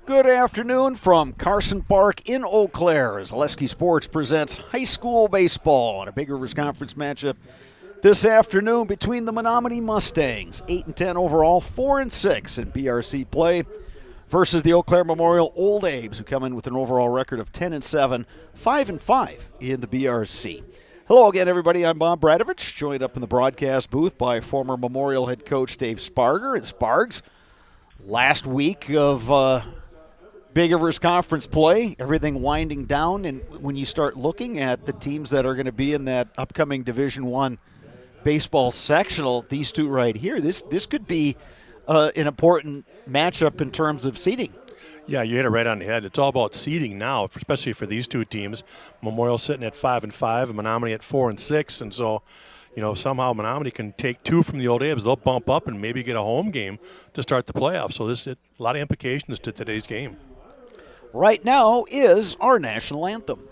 Good afternoon from Carson Park in Eau Claire as Zaleski Sports presents high school baseball in a Big Rivers Conference matchup this afternoon between the Menomonie Mustangs, 8-10 overall, 4-6 in BRC play, versus the Eau Claire Memorial Old Abes, who come in with an overall record of 10-7, 5-5 in the BRC. Hello again, everybody. I'm Bob Bradovich, joined up in the broadcast booth by former Memorial head coach Dave Sparger. And Spargs, last week of Big Rivers Conference play, everything winding down, and when you start looking at the teams that are going to be in that upcoming Division I baseball sectional, these two right here, this could be an important matchup in terms of seeding. Yeah, you hit it right on the head. It's all about seeding now, especially for these two teams. Memorial sitting at 5-5, and Menomonie at 4-6, and so, somehow Menomonie can take two from the Old Abes. They'll bump up and maybe get a home game to start the playoffs. So a lot of implications to today's game. Right now is our national anthem.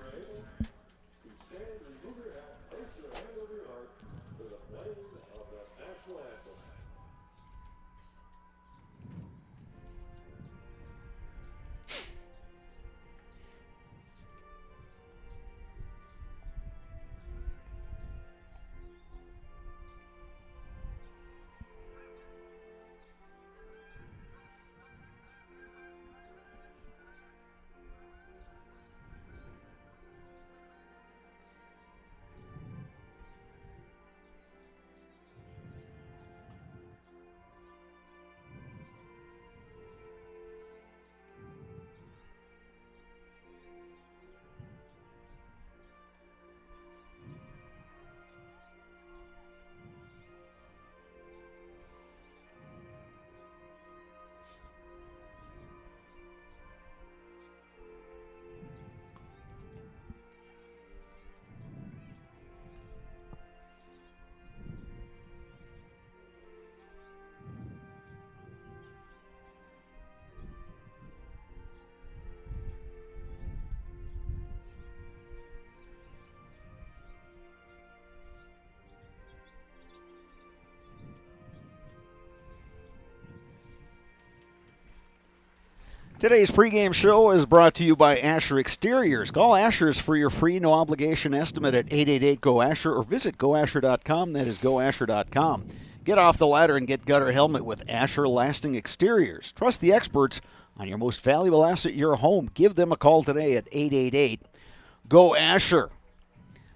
Today's pregame show is brought to you by Asher Exteriors. Call Asher's for your free, no-obligation estimate at 888-GO-ASHER or visit goasher.com. That is goasher.com. Get off the ladder and get gutter helmet with Asher Lasting Exteriors. Trust the experts on your most valuable asset, your home. Give them a call today at 888-GO-ASHER.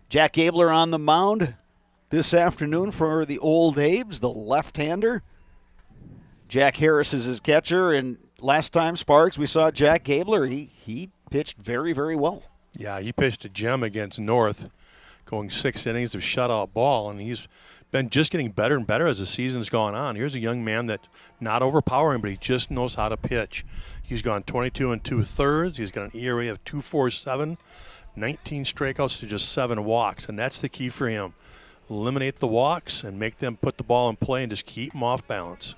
Jack Gabler on the mound this afternoon for the Old Abes, the left-hander. Jack Harris is his catcher, and last time, Sparks, we saw Jack Gabler. He pitched very, very well. Yeah, he pitched a gem against North, going 6 innings of shutout ball, and he's been just getting better and better as the season's gone on. Here's a young man that not overpowering, but he just knows how to pitch. He's gone 22 2/3. He's got an ERA of 2.47, 19 strikeouts to just 7 walks, and that's the key for him. Eliminate the walks and make them put the ball in play and just keep them off balance.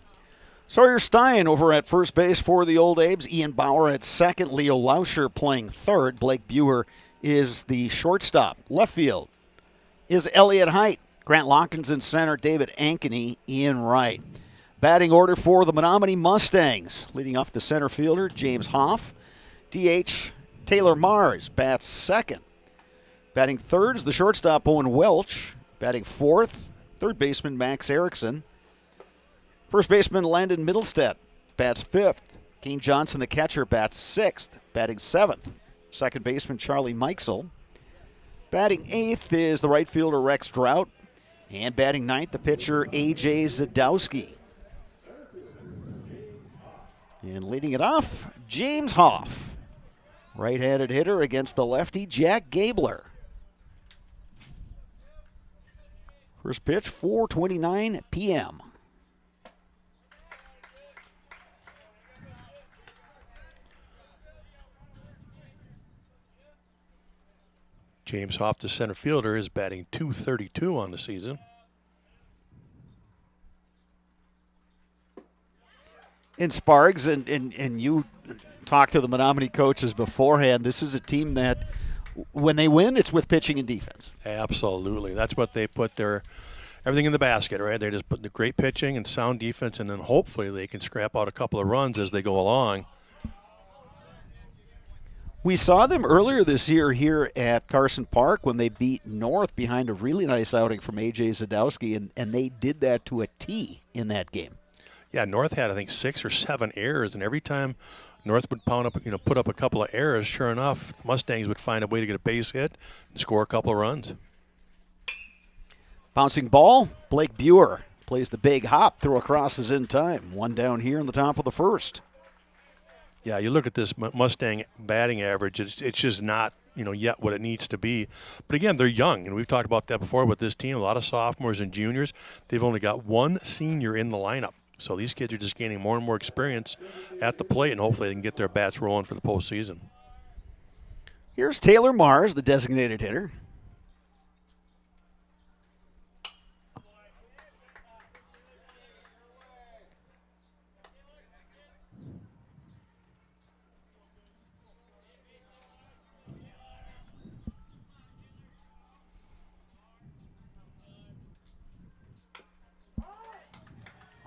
Sawyer Stein over at first base for the Old Abes. Ian Bauer at second. Leo Lauscher playing third. Blake Buer is the shortstop. Left field is Elliott Height. Grant Lockins in center. David Ankeny in right. Batting order for the Menomonie Mustangs. Leading off the center fielder, James Hoff. DH, Taylor Mars bats second. Batting third is the shortstop, Owen Welch. Batting fourth, third baseman, Max Erickson. First baseman Landon Middlestead bats fifth. Kane Johnson, the catcher, bats sixth, batting seventh. Second baseman Charlie Mikesel. Batting eighth is the right fielder Rex Drought. And batting ninth, the pitcher A.J. Zadowski. And leading it off, James Hoff. Right-handed hitter against the lefty Jack Gabler. First pitch, 4:29 p.m. James Hoff, the center fielder, is batting .232 on the season. In Sparks, and you talked to the Menomonie coaches beforehand, this is a team that when they win, it's with pitching and defense. Absolutely. That's what they put their everything in the basket, right? They just put the great pitching and sound defense, and then hopefully they can scrap out a couple of runs as they go along. We saw them earlier this year here at Carson Park when they beat North behind a really nice outing from A.J. Zadowski, and they did that to a T in that game. Yeah, North had, I think, 6 or 7 errors, and every time North would put up a couple of errors, sure enough, Mustangs would find a way to get a base hit and score a couple of runs. Bouncing ball, Blake Buer plays the big hop, throw across is in time. One down here in the top of the first. Yeah, you look at this Mustang batting average, it's just not, yet what it needs to be. But again, they're young, and we've talked about that before with this team, a lot of sophomores and juniors. They've only got one senior in the lineup. So these kids are just gaining more and more experience at the plate, and hopefully they can get their bats rolling for the postseason. Here's Taylor Mars, the designated hitter.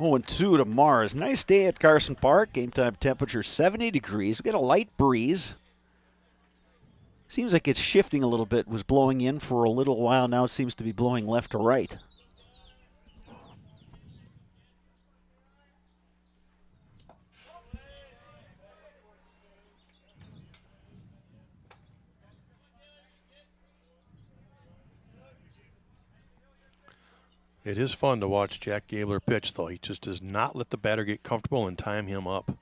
Oh, and 2 to Mars. Nice day at Carson Park. Game time temperature 70 degrees. We got a light breeze. Seems like it's shifting a little bit. It was blowing in for a little while. Now it seems to be blowing left to right. It is fun to watch Jack Gabler pitch, though. He just does not let the batter get comfortable and time him up.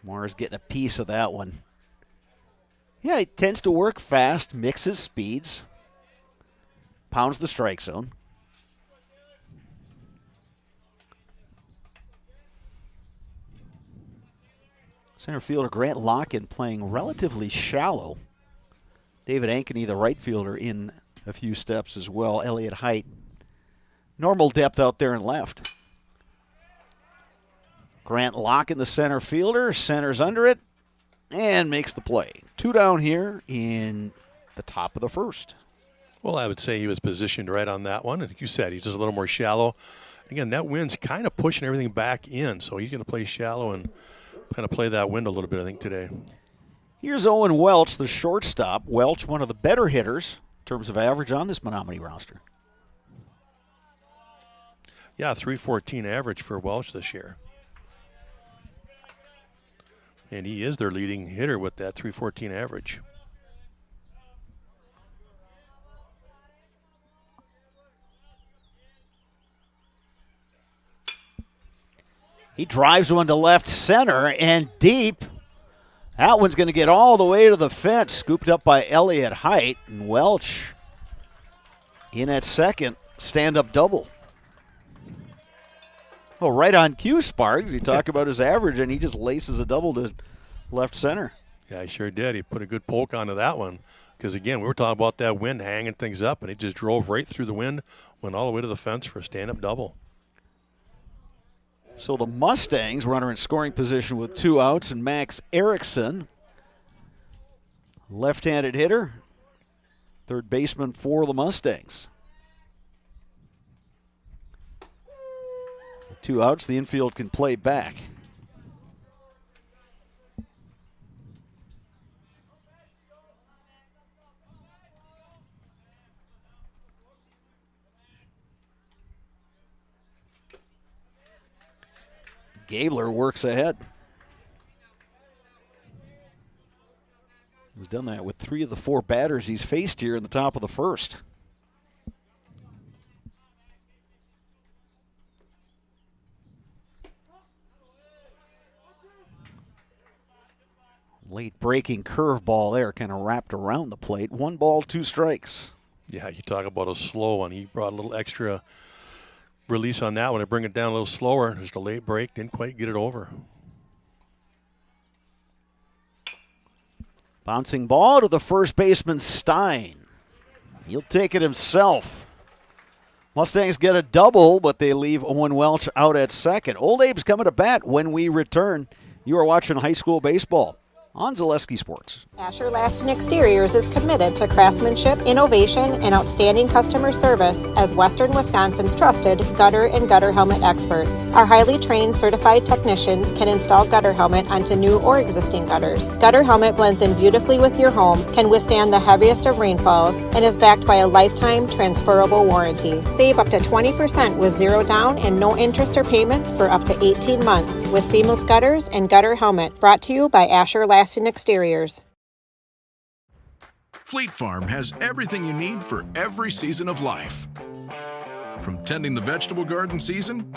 Mars getting a piece of that one. Yeah, he tends to work fast, mixes speeds, pounds the strike zone. Center fielder Grant Locken playing relatively shallow. David Ankeny, the right fielder, in a few steps as well. Elliott Height, normal depth out there in left. Grant Locken, the center fielder, centers under it and makes the play. 2 down here in the top of the first. Well, I would say he was positioned right on that one. And like you said, he's just a little more shallow. Again, that wind's kind of pushing everything back in, so he's going to play shallow and kind of play that wind a little bit, I think, today. Here's Owen Welch, the shortstop. Welch, one of the better hitters in terms of average on this Menomonie roster. Yeah, 314 average for Welch this year. And he is their leading hitter with that 314 average. He drives one to left center and deep. That one's going to get all the way to the fence, scooped up by Elliott Height, and Welch in at second, stand-up double. Well, right on cue, Sparks. You talk about his average, and he just laces a double to left center. Yeah, he sure did. He put a good poke onto that one because, again, we were talking about that wind hanging things up, and he just drove right through the wind, went all the way to the fence for a stand-up double. So the Mustangs, runner in scoring position with 2 outs, and Max Erickson, left-handed hitter, third baseman for the Mustangs. 2 outs, the infield can play back. Gabler works ahead. He's done that with 3 of the 4 batters he's faced here in the top of the first. Late breaking curveball there, kind of wrapped around the plate. 1 ball, 2 strikes. Yeah, you talk about a slow one. He brought a little extra release on that one to bring it down a little slower. Just a late break, didn't quite get it over. Bouncing ball to the first baseman, Stein. He'll take it himself. Mustangs get a double, but they leave Owen Welch out at second. Old Abe's coming to bat when we return. You are watching high school baseball. on Zaleski Sports. Asher Laston Exteriors is committed to craftsmanship, innovation, and outstanding customer service as Western Wisconsin's trusted gutter and gutter helmet experts. Our highly trained certified technicians can install gutter helmet onto new or existing gutters. Gutter helmet blends in beautifully with your home, can withstand the heaviest of rainfalls, and is backed by a lifetime transferable warranty. Save up to 20% with zero down and no interest or payments for up to 18 months with seamless gutters and gutter helmet. Brought to you by Asher Laston Exteriors. Fleet Farm has everything you need for every season of life. From tending the vegetable garden season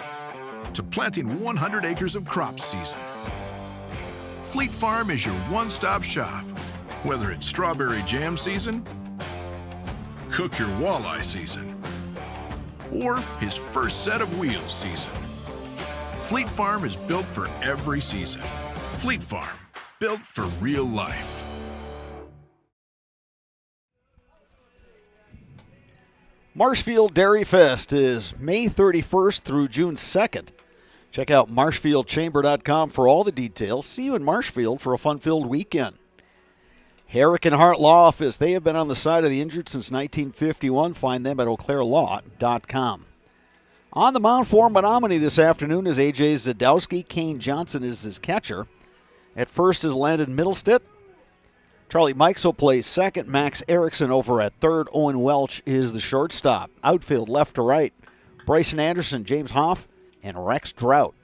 to planting 100 acres of crops season. Fleet Farm is your one-stop shop. Whether it's strawberry jam season, cook your walleye season, or his first set of wheels season. Fleet Farm is built for every season. Fleet Farm, built for real life. Marshfield Dairy Fest is May 31st through June 2nd. Check out marshfieldchamber.com for all the details. See you in Marshfield for a fun-filled weekend. Herrick and Hart Law Office, they have been on the side of the injured since 1951. Find them at eauclairlaw.com. On the mound for Menomonie this afternoon is A.J. Zadowski. Kane Johnson is his catcher. At first is Landon Middlestitt. Charlie Mikesel plays second. Max Erickson over at third. Owen Welch is the shortstop. Outfield left to right. Bryson Anderson, James Hoff, and Rex Drought.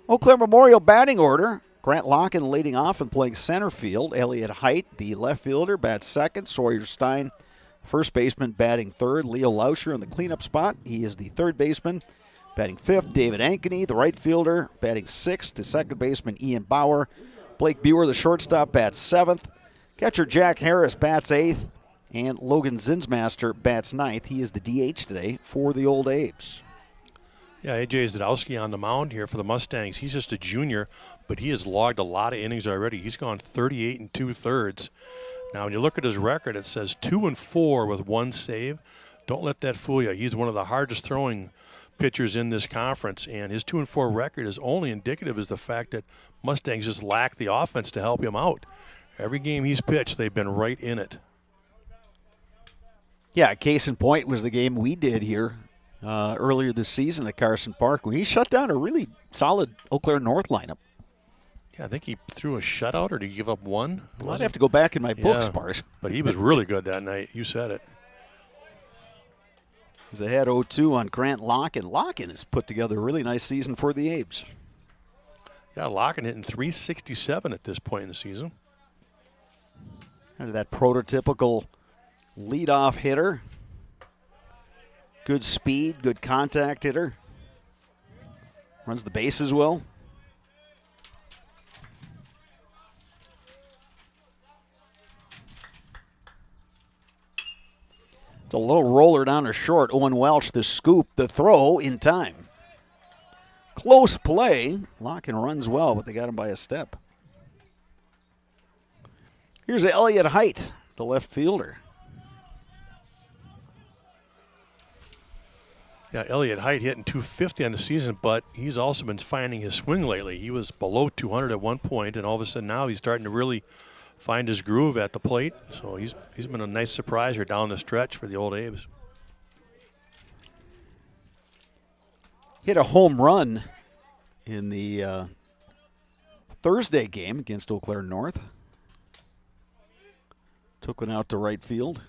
Eau Claire Memorial batting order. Grant Locken leading off and playing center field. Elliott Height, the left fielder, bats second. Sawyer Stein, first baseman, batting third. Leo Lauscher in the cleanup spot. He is the third baseman. Batting fifth, David Ankeny, the right fielder, batting sixth. The second baseman, Ian Bauer. Blake Buer, the shortstop, bats seventh. Catcher Jack Harris bats eighth. And Logan Zinsmaster bats ninth. He is the DH today for the Old Abes. Yeah, A.J. Zadowski on the mound here for the Mustangs. He's just a junior, but he has logged a lot of innings already. He's gone 38 and 2/3. Now, when you look at his record, it says 2-4 with one save. Don't let that fool you. He's one of the hardest throwing pitchers in this conference, and his 2-4 record is only indicative of the fact that Mustangs just lack the offense to help him out. Every game he's pitched, they've been right in it. Yeah, case in point was the game we did here earlier this season at Carson Park when he shut down a really solid Eau Claire North lineup. Yeah, I think he threw a shutout, or did he give up one? I'd have to go back in my books, Bart. But he was really good that night. You said it. He's ahead 0-2 on Grant Locken. Locken has put together a really nice season for the Abes. Yeah, Locken hitting .367 at this point in the season. Kind of that prototypical leadoff hitter. Good speed, good contact hitter. Runs the bases well. It's a little roller down to short. Owen Welch, the scoop, the throw in time. Close play. Locken runs well, but they got him by a step. Here's Elliott Height, the left fielder. Yeah, Elliott Height hitting .250 on the season, but he's also been finding his swing lately. He was below .200 at one point, and all of a sudden now he's starting to really find his groove at the plate. So he's been a nice surprise here down the stretch for the Old Abes. Hit a home run in the Thursday game against Eau Claire North. Took one out to right field.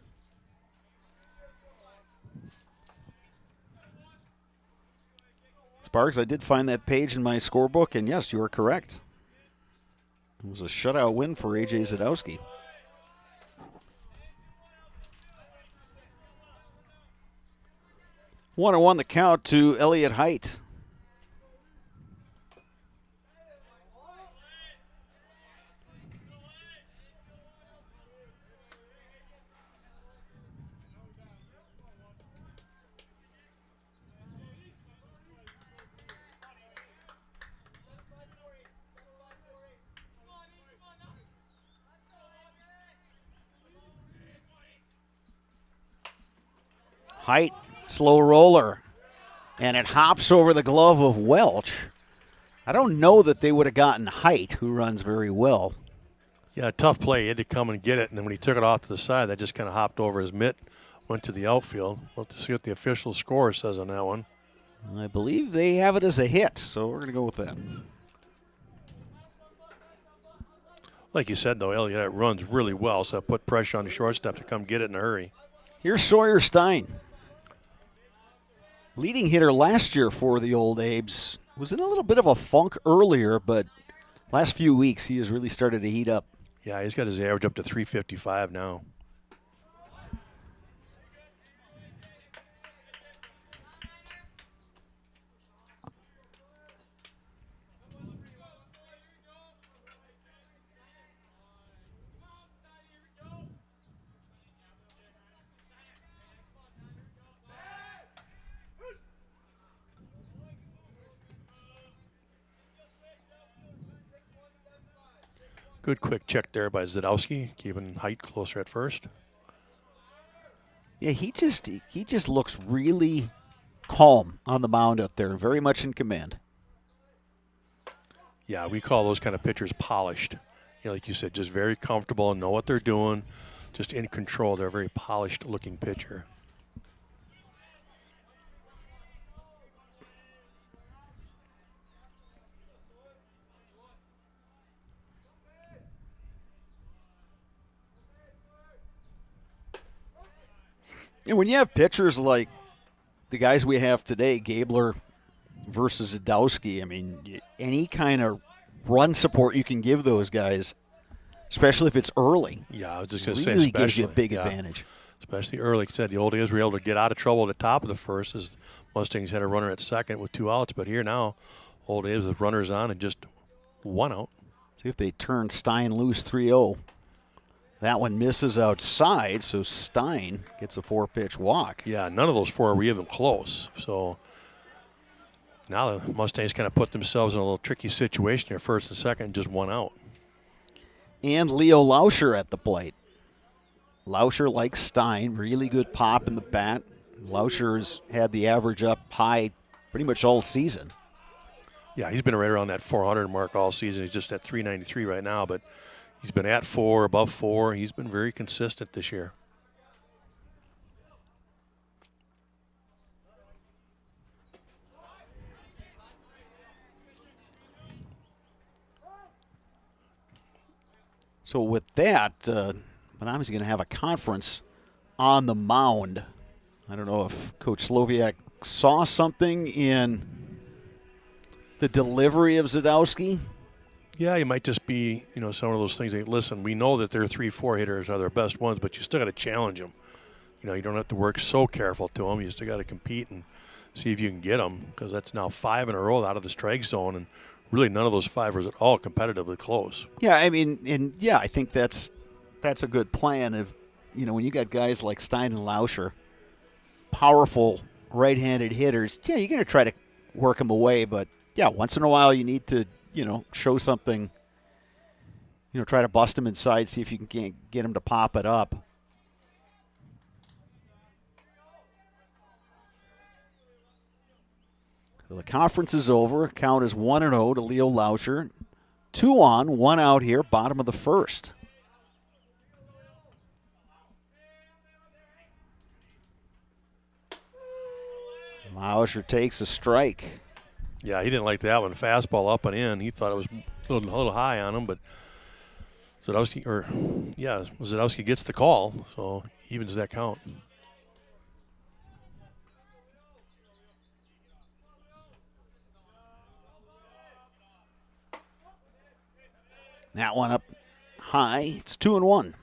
Sparks, I did find that page in my scorebook, and yes, you are correct. It was a shutout win for A.J. Zadowski. One and one the count to Elliott Height. Height, slow roller, and it hops over the glove of Welch. I don't know that they would have gotten Height, who runs very well, Yeah, tough play. He had to come and get it, and then when he took it off to the side, that just kind of hopped over his mitt, went to the outfield. We'll have to see what the official score says on that one. I believe they have it as a hit, so we're going to go with that. Like you said, though, Elliott runs really well, so it put pressure on the shortstop to come get it in a hurry. Here's Sawyer Stein. Leading hitter last year for the Old Abes. Was in a little bit of a funk earlier, but last few weeks he has really started to heat up. Yeah, he's got his average up to 355 now. Good quick check there by Zadowski, keeping height closer at first. Yeah, he just looks really calm on the mound out there, very much in command. Yeah, we call those kind of pitchers polished. You know, like you said, just very comfortable and know what they're doing, just in control. They're a very polished-looking pitcher. And when you have pitchers like the guys we have today, Gabler versus Zadowski, I mean, any kind of run support you can give those guys, especially if it's early, yeah, I was just going to say, really gives you a big advantage. Especially early. Like I said, the old days were able to get out of trouble at the top of the first as Mustangs had a runner at second with 2 outs. But here now, old days with runners on and just 1 out. See if they turn Stein loose 3-0. That one misses outside, so Stein gets a 4-pitch walk. Yeah, none of those 4 were even close. So now the Mustangs kind of put themselves in a little tricky situation here, first and second, just 1 out. And Leo Lauscher at the plate. Lauscher, like Stein, really good pop in the bat. Lauscher's had the average up high pretty much all season. Yeah, he's been right around that 400 mark all season. He's just at 393 right now, but he's been at 4, above 4. He's been very consistent this year. So with that, Menomonie's going to have a conference on the mound. I don't know if Coach Sloviak saw something in the delivery of Zadowski. Yeah, it might just be, you know, some of those things. Like, listen, we know that their 3-4 hitters are their best ones, but you still got to challenge them. You know, you don't have to work so careful to them. You still got to compete and see if you can get them, because that's now 5 in a row out of the strike zone, and really none of those 5 was at all competitively close. Yeah, I mean, and yeah, I think that's a good plan. Of, you know, when you got guys like Stein and Lauscher, powerful right-handed hitters, yeah, you're going to try to work them away, but yeah, once in a while you need to, you know, show something, you know, try to bust them inside, see if you can get them to pop it up. So the conference is over. Count is 1-0 to Leo Lauscher. 2 on, 1 out here, bottom of the first. Lauscher takes a strike. Yeah, he didn't like that one. Fastball up and in. He thought it was a little high on him, but Zadowski gets the call, so evens that count. That one up high. It's 2-1.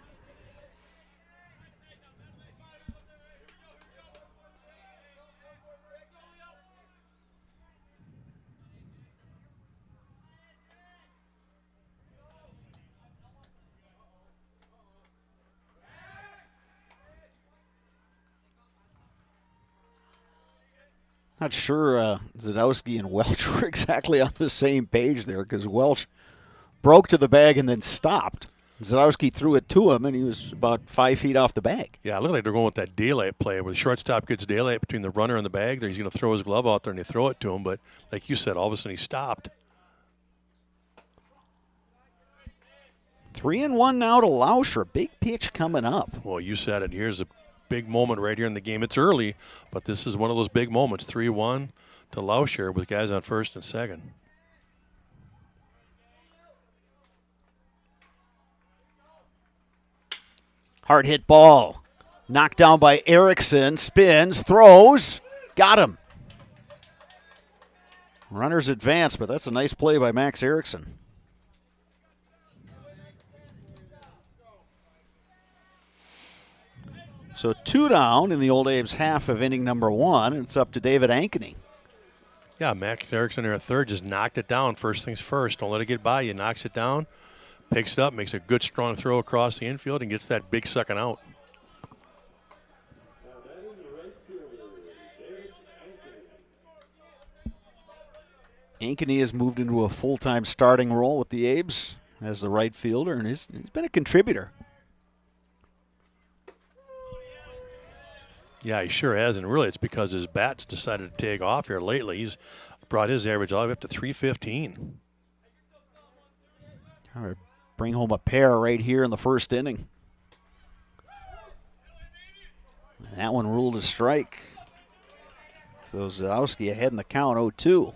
Not sure Zadowski and Welch were exactly on the same page there, because Welch broke to the bag and then stopped. Zadowski threw it to him, and he was about 5 feet off the bag. Yeah, it looked like they're going with that daylight play where the shortstop gets daylight between the runner and the bag. There, he's going to throw his glove out there, and they throw it to him. But like you said, all of a sudden he stopped. 3-1 now to Lauscher. Big pitch coming up. Well, you said it. Here's a big moment right here in the game. It's early, but this is one of those big moments. 3-1 to Lauscher with guys on first and second. Hard hit ball. Knocked down by Erickson. Spins, throws. Got him. Runners advance, but that's a nice play by Max Erickson. So 2 down in the Old Abe's half of inning number 1, and it's up to David Ankeny. Yeah, Max Erickson there at third just knocked it down. First things first. Don't let it get by you. Knocks it down, picks it up, makes a good strong throw across the infield, and gets that big second out. Ankeny has moved into a full-time starting role with the Abes as the right fielder, and he's been a contributor. Yeah, he sure has, and really it's because his bat's decided to take off here lately. He's brought his average all the way up to 315. All right, bring home a pair right here in the first inning. And that one ruled a strike. So Zadowski ahead in the count, 0-2.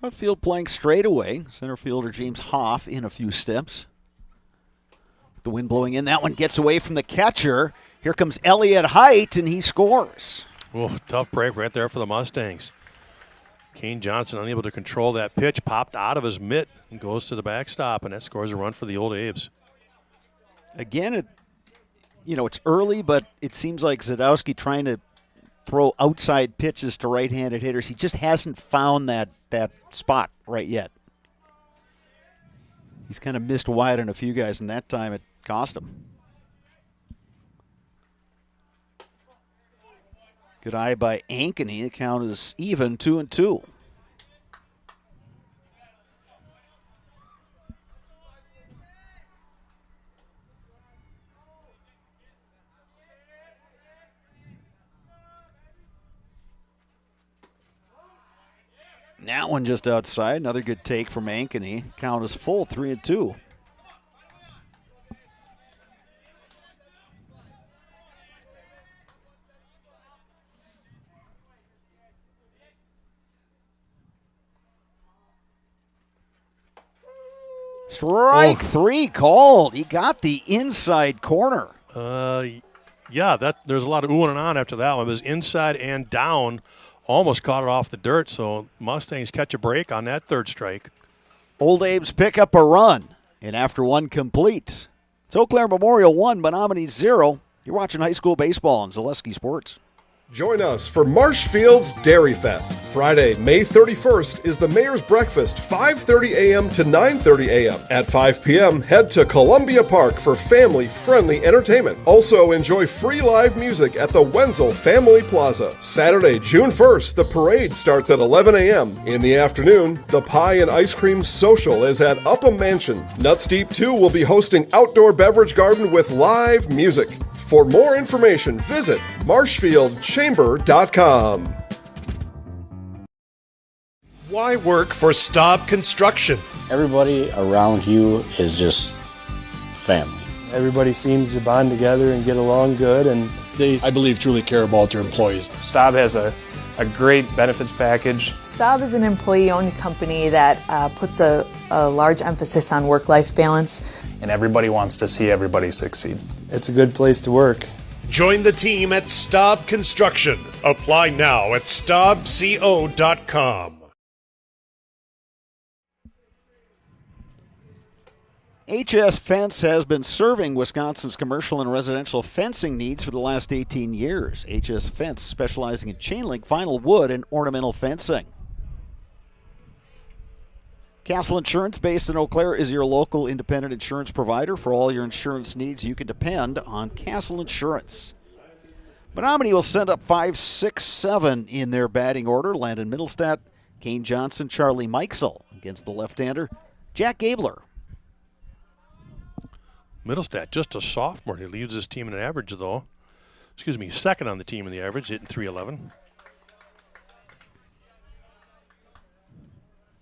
Outfield playing straight away. Center fielder James Hoff in a few steps. The wind blowing in. That one gets away from the catcher. Here comes Elliott Height, and he scores. Oh, tough break right there for the Mustangs. Kane Johnson unable to control that pitch. Popped out of his mitt and goes to the backstop, and that scores a run for the Old Abes. Again, it's early, but it seems like Zadowski trying to throw outside pitches to right-handed hitters. He just hasn't found that spot right yet. He's kind of missed wide on a few guys, and that time it cost him. Good eye by Ankeny. The count is even, 2-2. That one just outside. Another good take from Ankeny. Count is full, 3-2. Strike 3 called. He got the inside corner. Yeah, there's a lot of oohing and on after that one. It was inside and down. Almost caught it off the dirt, so Mustangs catch a break on that third strike. Old Abe's pick up a run, and after one complete, it's Eau Claire Memorial 1, Menomonie 0. You're watching high school baseball on Zaleski Sports. Join us for Marshfield's Dairy Fest. Friday, May 31st is the Mayor's Breakfast, 5:30 a.m. to 9:30 a.m. At 5 p.m., head to Columbia Park for family-friendly entertainment. Also, enjoy free live music at the Wenzel Family Plaza. Saturday, June 1st, the parade starts at 11 a.m. In the afternoon, the Pie and Ice Cream Social is at Upham Mansion. Nuts Deep 2 will be hosting outdoor beverage garden with live music. For more information, visit marshfieldchamber.com. Why work for Staub Construction? Everybody around you is just family. Everybody seems to bond together and get along good, and they, I believe, truly care about their employees. Staub has a great benefits package. Staub is an employee-owned company that puts a large emphasis on work-life balance. And everybody wants to see everybody succeed. It's a good place to work. Join the team at Staub Construction. Apply now at staubco.com. HS Fence has been serving Wisconsin's commercial and residential fencing needs for the last 18 years. HS Fence specializing in chain link, vinyl wood, and ornamental fencing. Castle Insurance, based in Eau Claire, is your local independent insurance provider. For all your insurance needs, you can depend on Castle Insurance. Menomonie will send up 5, 6, 7 in their batting order. Landon Middlestat, Kane Johnson, Charlie Mikesell against the left-hander, Jack Gabler. Middlestat, just a sophomore. He leads his team in an average, though. Second on the team in the average, hitting .311.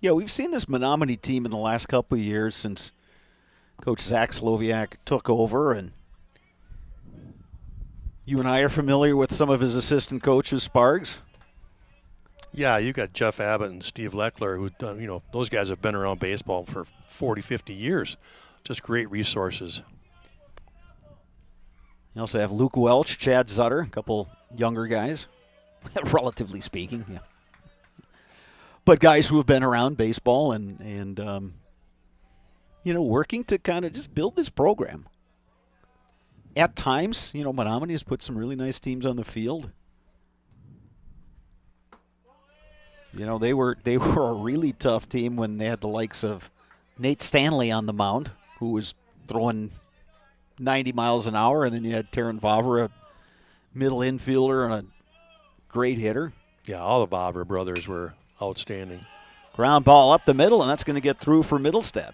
Yeah, we've seen this Menomonie team in the last couple of years since Coach Zach Sloviak took over, and you and I are familiar with some of his assistant coaches, Spargs. Yeah, you got Jeff Abbott and Steve Leckler, who done, those guys have been around baseball for 40, 50 years. Just great resources. You also have Luke Welch, Chad Zutter, a couple younger guys, relatively speaking, yeah. But guys who have been around baseball and working to kind of just build this program. At times, Menomonie has put some really nice teams on the field. They were a really tough team when they had the likes of Nate Stanley on the mound, who was throwing 90 miles an hour, and then you had Terran Vavra, a middle infielder and a great hitter. Yeah, all the Vavra brothers were outstanding. Ground ball up the middle, and that's going to get through for Middlestat.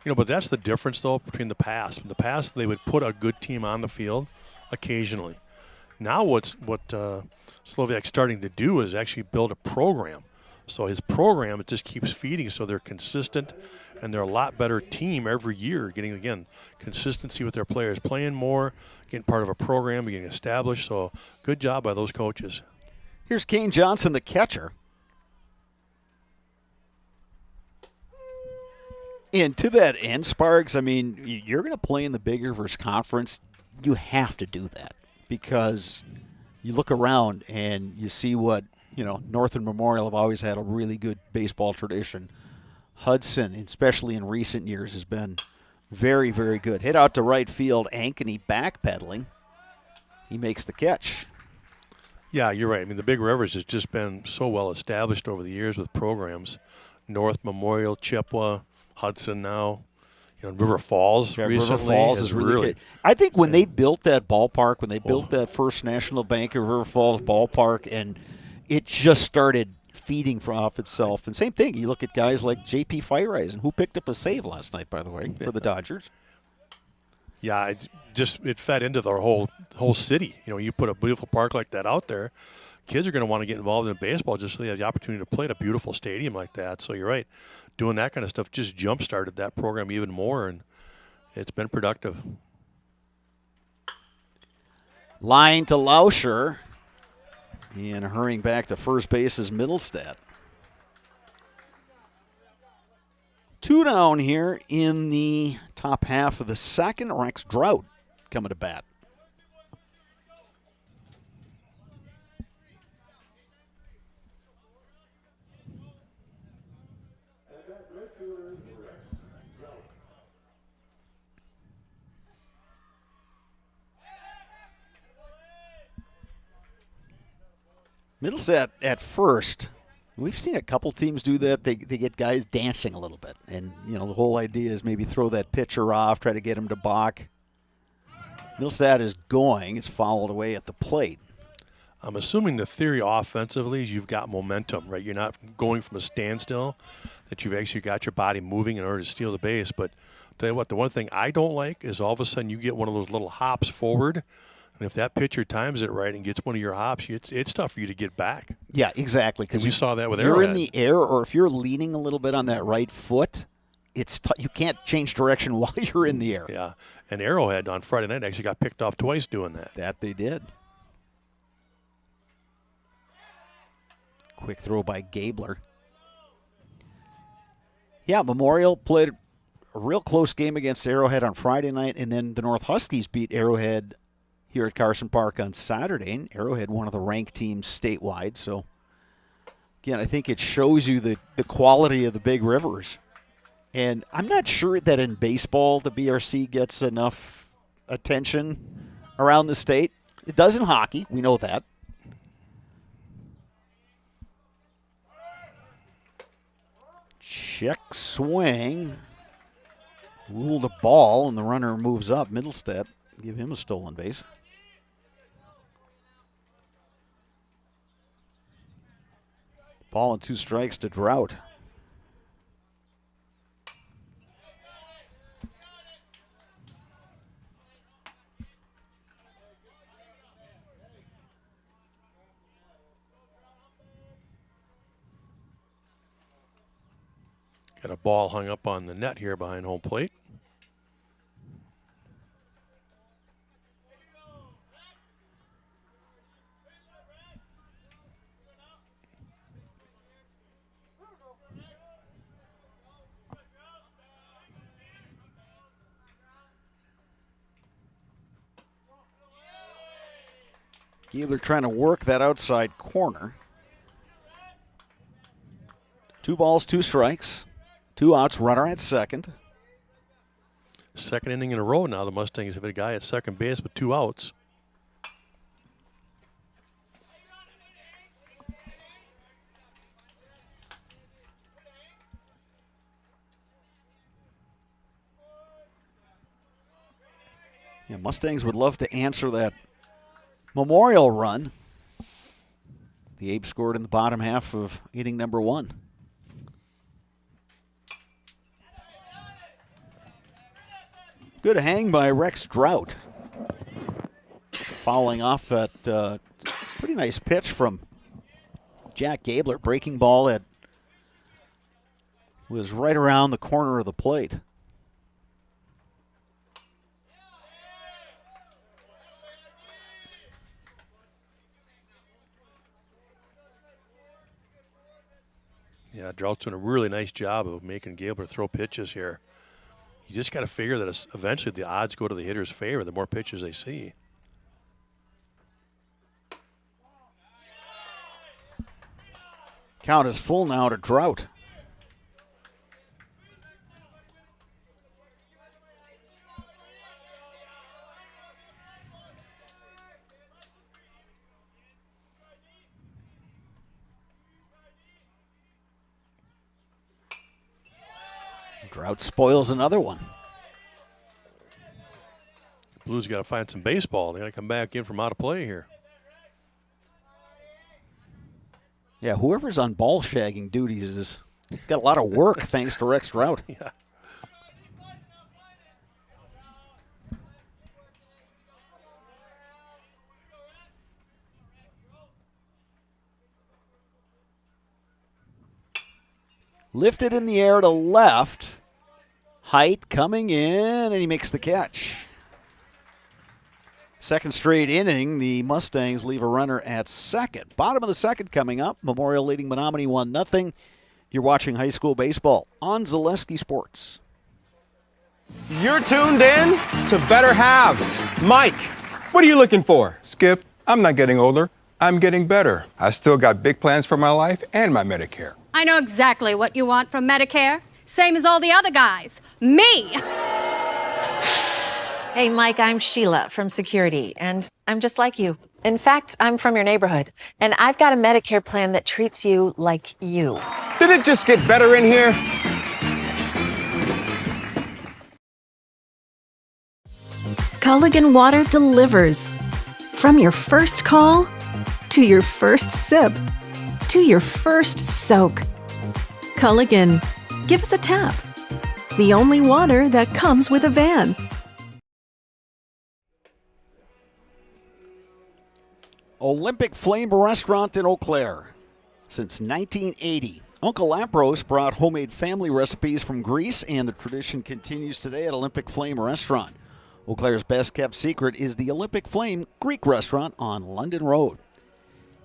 But that's the difference, though, between the past. In the past, they would put a good team on the field occasionally. Now what Sloviak's starting to do is actually build a program. So his program, it just keeps feeding, so they're consistent, and they're a lot better team every year, getting, again, consistency with their players, playing more, getting part of a program, getting established. So good job by those coaches. Here's Kane Johnson, the catcher. And to that end, Sparks, you're going to play in the Big Rivers Conference. You have to do that because you look around and you see what, Northern Memorial have always had a really good baseball tradition. Hudson, especially in recent years, has been very, very good. Hit out to right field, Ankeny backpedaling. He makes the catch. Yeah, you're right. The Big Rivers has just been so well established over the years with programs. North Memorial, Chippewa, Hudson now, River Falls recently. River Falls is really good. I think when they built that ballpark, when they built that first National Bank of River Falls ballpark, and it just started feeding off itself. And same thing, you look at guys like J.P. Fireisen, who picked up a save last night, by the way, for the Dodgers. Yeah, it fed into the whole city. You put a beautiful park like that out there, kids are going to want to get involved in baseball just so they have the opportunity to play at a beautiful stadium like that. So you're right. Doing that kind of stuff just jump-started that program even more, and it's been productive. Line to Lauscher, and hurrying back to first base is Middlestat. 2 down here in the top half of the second. Rex Drought coming to bat. Middlestat at first. We've seen a couple teams do that. They get guys dancing a little bit. And, the whole idea is maybe throw that pitcher off, try to get him to balk. Middlestat is going. It's fouled away at the plate. I'm assuming the theory offensively is you've got momentum, right? You're not going from a standstill, that you've actually got your body moving in order to steal the base. But I'll tell you what, the one thing I don't like is all of a sudden you get one of those little hops forward. And if that pitcher times it right and gets one of your hops, it's tough for you to get back. Yeah, exactly. Because we saw that with Arrowhead. You're in Arrowhead. the air, or if you're leaning a little bit on that right foot, you can't change direction while you're in the air. Yeah, and Arrowhead on Friday night actually got picked off twice doing that. That they did. Quick throw by Gabler. Yeah, Memorial played a real close game against Arrowhead on Friday night, and then the North Huskies beat Arrowhead here at Carson Park on Saturday. And Arrowhead, one of the ranked teams statewide. So, again, I think it shows you the quality of the Big Rivers. And I'm not sure that in baseball the BRC gets enough attention around the state. It does in hockey. We know that. Check swing. Ruled a ball, and the runner moves up. Middlestat give him a stolen base. Ball and 2 strikes to Drought. Got a ball hung up on the net here behind home plate. Gabler trying to work that outside corner. 2 balls, 2 strikes. 2 outs, runner at second. Second inning in a row now, the Mustangs have a guy at second base with 2 outs. Yeah, Mustangs would love to answer that Memorial run. The Abe scored in the bottom half of inning number 1. Good hang by Rex Drought. Fouling off that pretty nice pitch from Jack Gabler. Breaking ball that was right around the corner of the plate. Yeah, Drought's doing a really nice job of making Gabler throw pitches here. You just got to figure that eventually the odds go to the hitter's favor the more pitches they see. Count is full now to Drought. Drought spoils another one. Blues got to find some baseball. They got to come back in from out of play here. Yeah, whoever's on ball shagging duties has got a lot of work thanks to Rex Drought. Yeah. Lifted in the air to left. Height coming in, and he makes the catch. Second straight inning, the Mustangs leave a runner at second. Bottom of the second coming up. Memorial leading Menomonie 1-0. You're watching high school baseball on Zaleski Sports. You're tuned in to Better Halves. Mike, what are you looking for? Skip, I'm not getting older. I'm getting better. I still got big plans for my life and my Medicare. I know exactly what you want from Medicare. Same as all the other guys. Me! Hey, Mike, I'm Sheila from Security, and I'm just like you. In fact, I'm from your neighborhood, and I've got a Medicare plan that treats you like you. Did it just get better in here? Culligan Water delivers. From your first call, to your first sip, to your first soak. Culligan, give us a tap. The only water that comes with a van. Olympic Flame Restaurant in Eau Claire. Since 1980, Uncle Lapros brought homemade family recipes from Greece, and the tradition continues today at Olympic Flame Restaurant. Eau Claire's best-kept secret is the Olympic Flame Greek restaurant on London Road.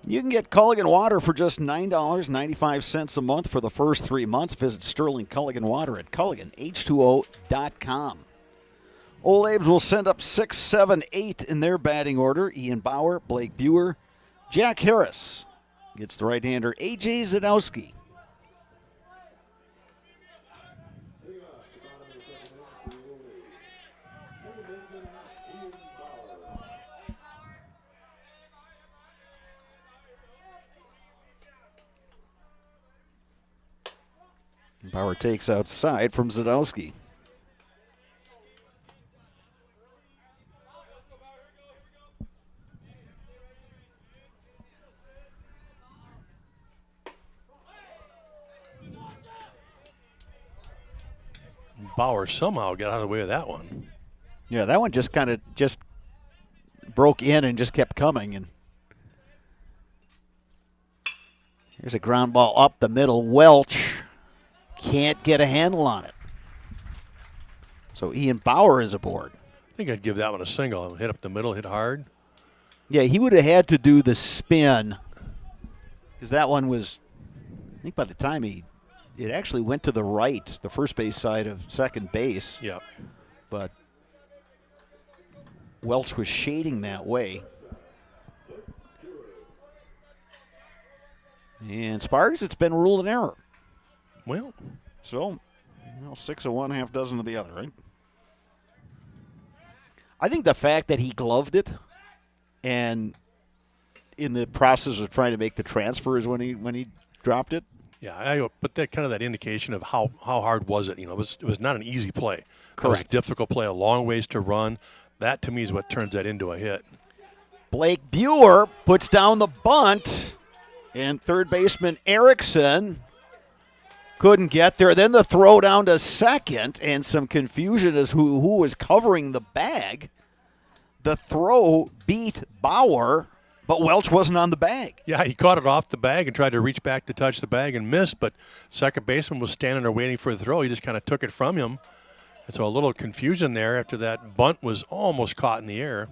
You can get Culligan Water for just $9.95 a month for the first 3 months. Visit Sterling Culligan Water at CulliganH2O.com. Old Abe's will send up 6, 7, 8 in their batting order. Ian Bauer, Blake Buer, Jack Harris gets the right-hander A.J. Zadowski. Bauer takes outside from Zadowski. Bauer somehow got out of the way of that one. Yeah, that one just kind of broke in and just kept coming. And here's a ground ball up the middle. Welch can't get a handle on it. So Ian Bauer is aboard. I think I'd give that one a single. Hit up the middle, hit hard. Yeah, he would have had to do the spin because that one was, I think by the time it actually went to the right, the first base side of second base. Yeah. But Welch was shading that way. And Sparks, it's been ruled an error. Well, 6 of one, half dozen of the other, right? I think the fact that he gloved it and in the process of trying to make the transfer is when he dropped it. Yeah, but that indication of how hard was it? It was not an easy play. Correct. It was a difficult play, a long ways to run. That to me is what turns that into a hit. Blake Buer puts down the bunt, and third baseman Erickson couldn't get there. Then the throw down to second, and some confusion as who was covering the bag. The throw beat Bauer, but Welch wasn't on the bag. Yeah, he caught it off the bag and tried to reach back to touch the bag and missed, but second baseman was standing there waiting for the throw. He just kind of took it from him. And so a little confusion there after that bunt was almost caught in the air.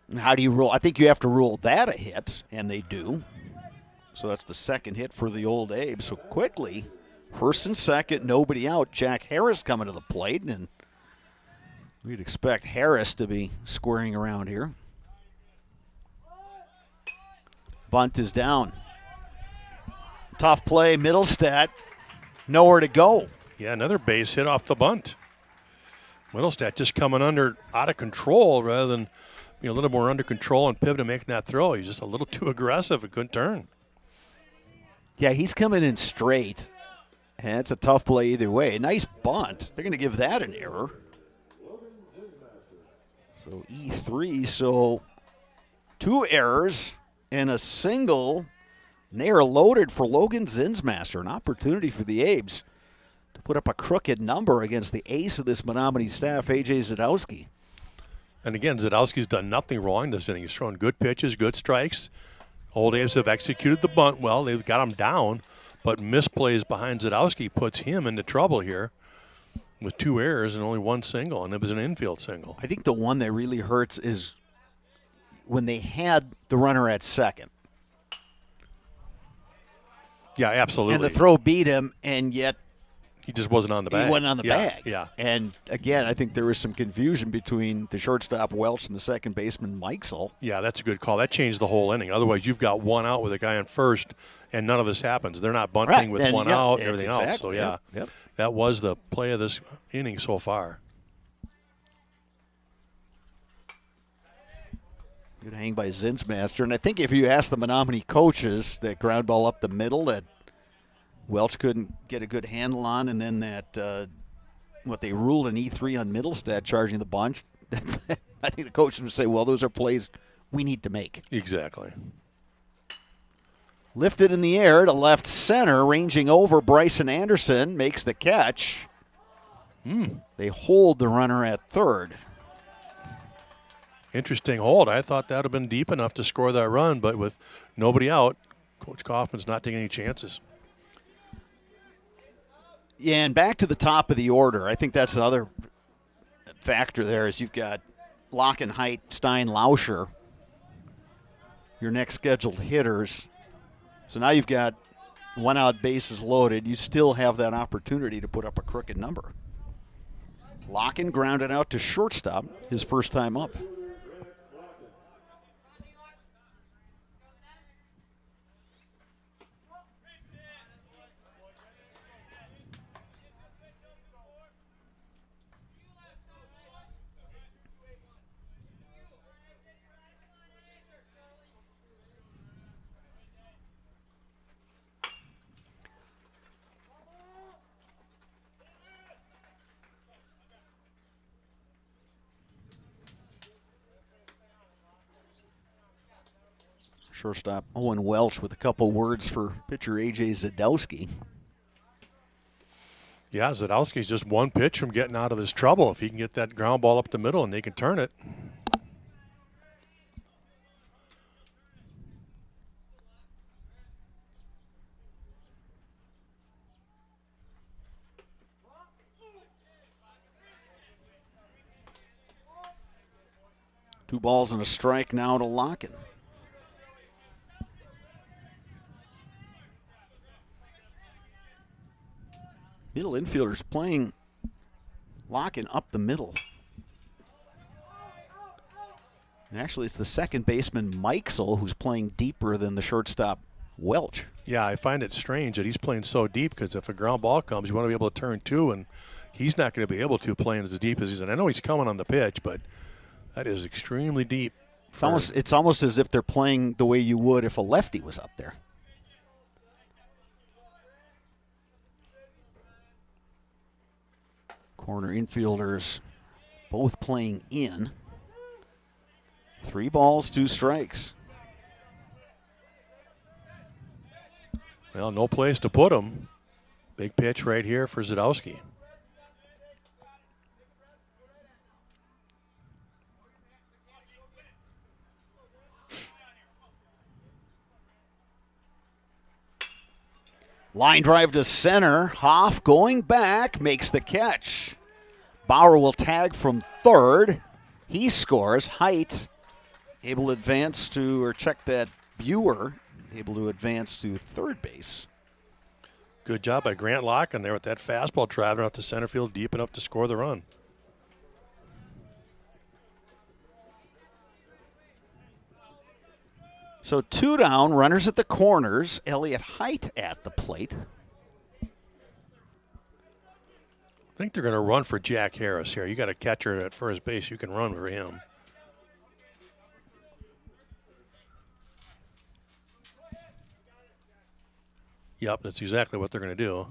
And how do you rule? I think you have to rule that a hit, and they do. So that's the second hit for the Old Abe. So quickly, first and second, nobody out. Jack Harris coming to the plate, and we'd expect Harris to be squaring around here. Bunt is down. Tough play, Middlestat. Nowhere to go. Yeah, another base hit off the bunt. Middlestat just coming out of control rather than being a little more under control and pivoting, making that throw. He's just a little too aggressive. A good turn. Yeah, he's coming in straight. And it's a tough play either way. Nice bunt. They're going to give that an error. So E3, so 2 errors and a single. And they are loaded for Logan Zinsmaster. An opportunity for the Abes to put up a crooked number against the ace of this Menomonie staff, A.J. Zadowski. And again, Zadowski's done nothing wrong this inning. He's thrown good pitches, good strikes. Old Abes have executed the bunt well. They've got him down, but misplays behind Zadowski puts him into trouble here with 2 errors and only 1 single, and it was an infield single. I think the one that really hurts is when they had the runner at second. Yeah, absolutely. And the throw beat him, and yet he just wasn't on the bag. He wasn't on the bag. Yeah. And again, I think there was some confusion between the shortstop Welch and the second baseman Mikesell. Yeah, that's a good call. That changed the whole inning. Otherwise, you've got 1 out with a guy on first, and none of this happens. They're not bunting with 1 out and everything else. So, yeah, that was the play of this inning so far. Good hang by Zinsmaster. And I think if you ask the Menomonie coaches, that ground ball up the middle that Welch couldn't get a good handle on, and then that what they ruled an E3 on Middlestat charging the bunch, I think the coaches would say, well, those are plays we need to make. Exactly. Lifted in the air to left center, ranging over Bryson Anderson, makes the catch. They hold the runner at third. Interesting hold. I thought that would have been deep enough to score that run, but with nobody out, Coach Kaufman's not taking any chances. Yeah, and back to the top of the order. I think that's another factor there is you've got Lockenheit, Stein, Lauscher, your next scheduled hitters. So now you've got 1 out, bases loaded. You still have that opportunity to put up a crooked number. Locken grounded out to shortstop his first time up. Shortstop Owen Welch with a couple words for pitcher A.J. Zadowski. Yeah, Zadowski's just one pitch from getting out of this trouble. If he can get that ground ball up the middle and they can turn it. Two balls and a strike now to Locken. Middle infielders playing Locken up the middle. And actually, it's the second baseman, Mikesel, who's playing deeper than the shortstop, Welch. Yeah, I find it strange that he's playing so deep because if a ground ball comes, you want to be able to turn two, and he's not going to be able to playing as deep as he's in. I know he's coming on the pitch, but that is extremely deep. It's almost as if they're playing the way you would if a lefty was up there. Corner infielders both playing in. 3 balls, 2 strikes. Well, no place to put him. Big pitch right here for Zadowski. Line drive to center. Hoff going back, makes the catch. Bauer will tag from third. He scores. Height able to advance to, or check that, Buer able to advance to third base. Good job by Grant Locken there with that fastball driving out to center field deep enough to score the run. So 2 down, runners at the corners. Elliott Height at the plate. I think they're going to run for Jack Harris here. You got a catcher at first base. You can run for him. Yep, that's exactly what they're going to do.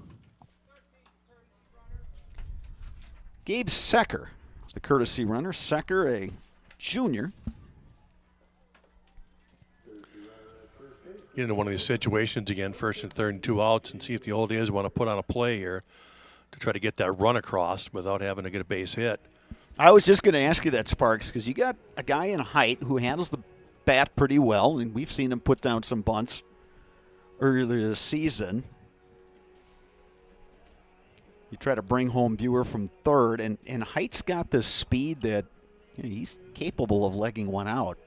Gabe Secker is the courtesy runner. Secker, a junior. Get into one of these situations again, first and third and 2 outs, and see if the old A's want to put on a play here to try to get that run across without having to get a base hit. I was just going to ask you that, Sparks, because you got a guy in Height who handles the bat pretty well, and we've seen him put down some bunts earlier this season. You try to bring home Buer from third, and Height's got this speed that he's capable of legging one out.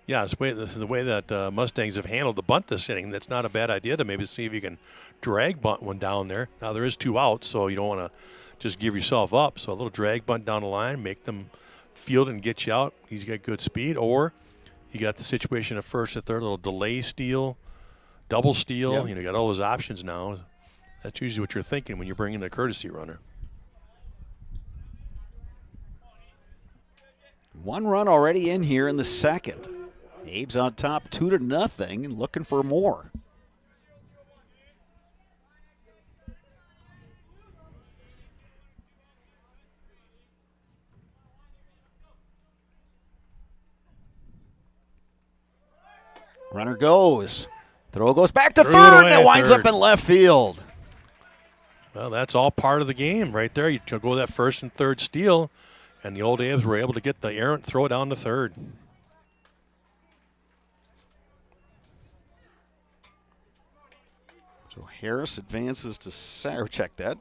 Yeah, it's the way that Mustangs have handled the bunt this inning. That's not a bad idea to maybe see if you can drag bunt one down there. Now, there is 2 outs, so you don't want to just give yourself up. So a little drag bunt down the line, make them field and get you out. He's got good speed. Or you got the situation of first and third, a little delay steal, double steal. Yep. You got all those options now. That's usually what you're thinking when you're bringing a courtesy runner. 1 run already in here in the second. Abe's on top 2-0 and looking for more. Runner goes. Throw goes back to third, and it winds up in left field. Well, that's all part of the game right there. You go that first and third steal, and the old Abs were able to get the errant throw down to third. So Harris advances to Secker. Check that.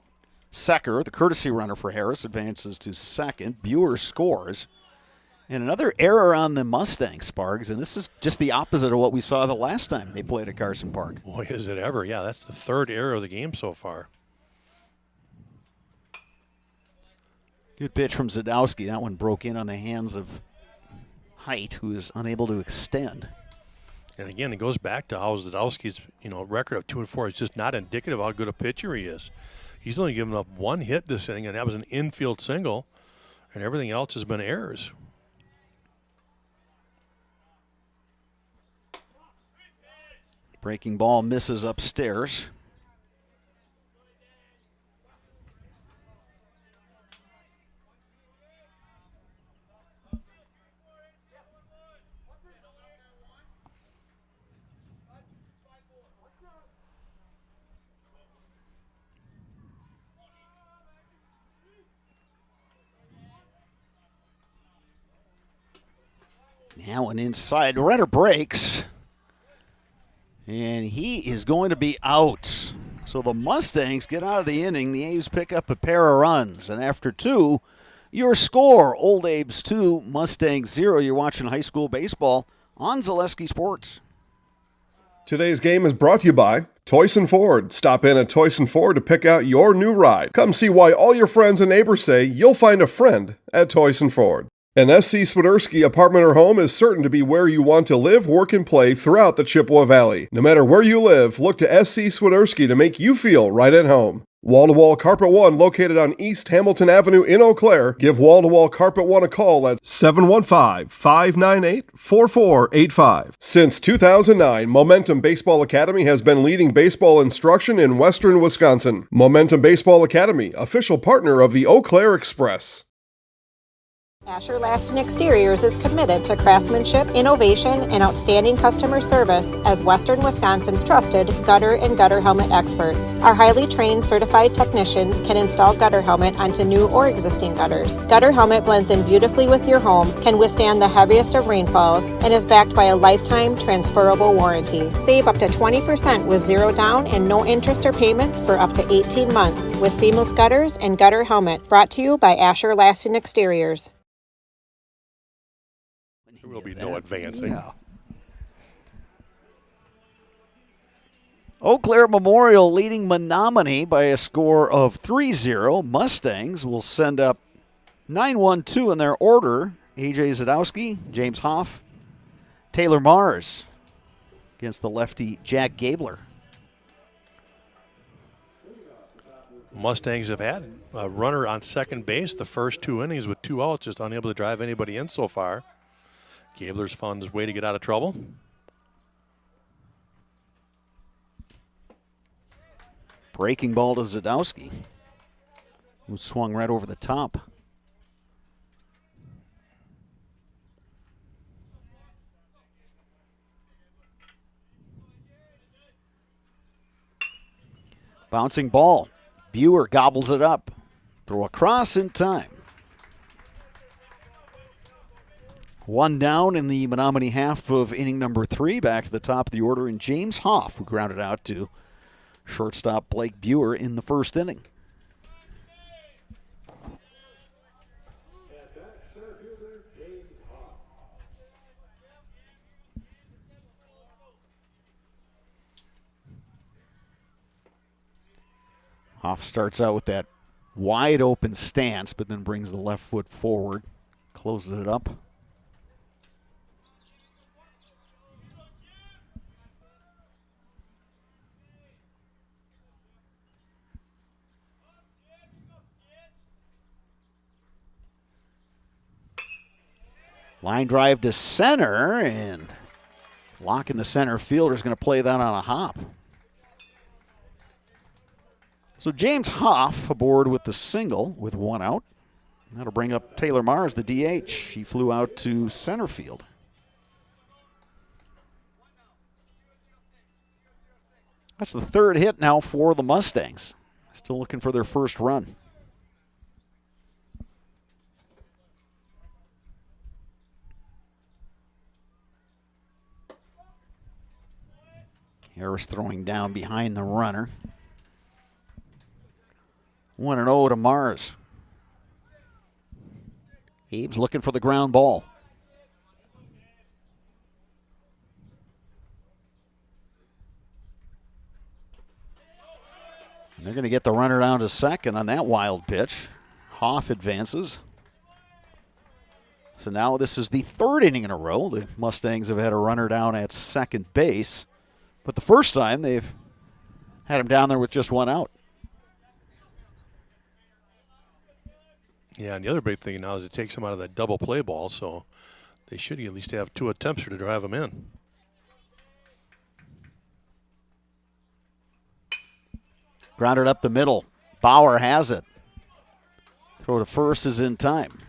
Secker, the courtesy runner for Harris, advances to second. Buer scores. And another error on the Mustangs, Sparks, and this is just the opposite of what we saw the last time they played at Carson Park. Boy, is it ever. Yeah, that's the 3rd error of the game so far. Good pitch from Zadowski. That one broke in on the hands of Height, who is unable to extend. And again, it goes back to how Zadowski's record of 2-4 is just not indicative of how good a pitcher he is. He's only given up 1 hit this inning, and that was an infield single, and everything else has been errors. Breaking ball misses upstairs. Now one inside. Renner breaks. And he is going to be out. So the Mustangs get out of the inning. The A's pick up a pair of runs. And after two, your score, Old Abe's 2, Mustangs 0. You're watching high school baseball on Zaleski Sports. Today's game is brought to you by Toyson Ford. Stop in at Toyson Ford to pick out your new ride. Come see why all your friends and neighbors say you'll find a friend at Toyson Ford. An SC Swiderski apartment or home is certain to be where you want to live, work, and play throughout the Chippewa Valley. No matter where you live, look to SC Swiderski to make you feel right at home. Wall-to-Wall Carpet One, located on East Hamilton Avenue in Eau Claire. Give Wall-to-Wall Carpet One a call at 715-598-4485. Since 2009, Momentum Baseball Academy has been leading baseball instruction in western Wisconsin. Momentum Baseball Academy, official partner of the Eau Claire Express. Asher Laston Exteriors is committed to craftsmanship, innovation, and outstanding customer service as Western Wisconsin's trusted gutter and gutter helmet experts. Our highly trained certified technicians can install gutter helmet onto new or existing gutters. Gutter helmet blends in beautifully with your home, can withstand the heaviest of rainfalls, and is backed by a lifetime transferable warranty. Save up to 20% with zero down and no interest or payments for up to 18 months with seamless gutters and gutter helmet. Brought to you by Asher Laston Exteriors. There will be no advancing. Yeah. Eau Claire Memorial leading Menomonie by a score of 3-0. Mustangs will send up 9-1-2 in their order. A.J. Zadowski, James Hoff, Taylor Mars against the lefty Jack Gabler. Mustangs have had a runner on second base the first 2 innings with 2 outs, just unable to drive anybody in so far. Gabler's found his way to get out of trouble. Breaking ball to Zadowski, who swung right over the top. Bouncing ball. Buer gobbles it up. Throw across in time. 1 down in the Menomonie half of inning number 3. Back to the top of the order, and James Hoff, who grounded out to shortstop Blake Buer in the first inning. Hoff starts out with that wide open stance, but then brings the left foot forward, closes it up. Line drive to center, and locking the center fielder is going to play that on a hop. So James Hoff aboard with the single with 1 out. That'll bring up Taylor Mars, the DH. He flew out to center field. That's the 3rd hit now for the Mustangs. Still looking for their first run. Harris throwing down behind the runner. 1-0 to Mars. Abe's looking for the ground ball. And they're going to get the runner down to second on that wild pitch. Hoff advances. So now this is the 3rd inning in a row. The Mustangs have had a runner down at second base. But the first time they've had him down there with just 1 out. Yeah, and the other big thing now is it takes him out of that double play ball, so they should at least have 2 attempts to drive him in. Grounded up the middle. Bauer has it. Throw to first is in time.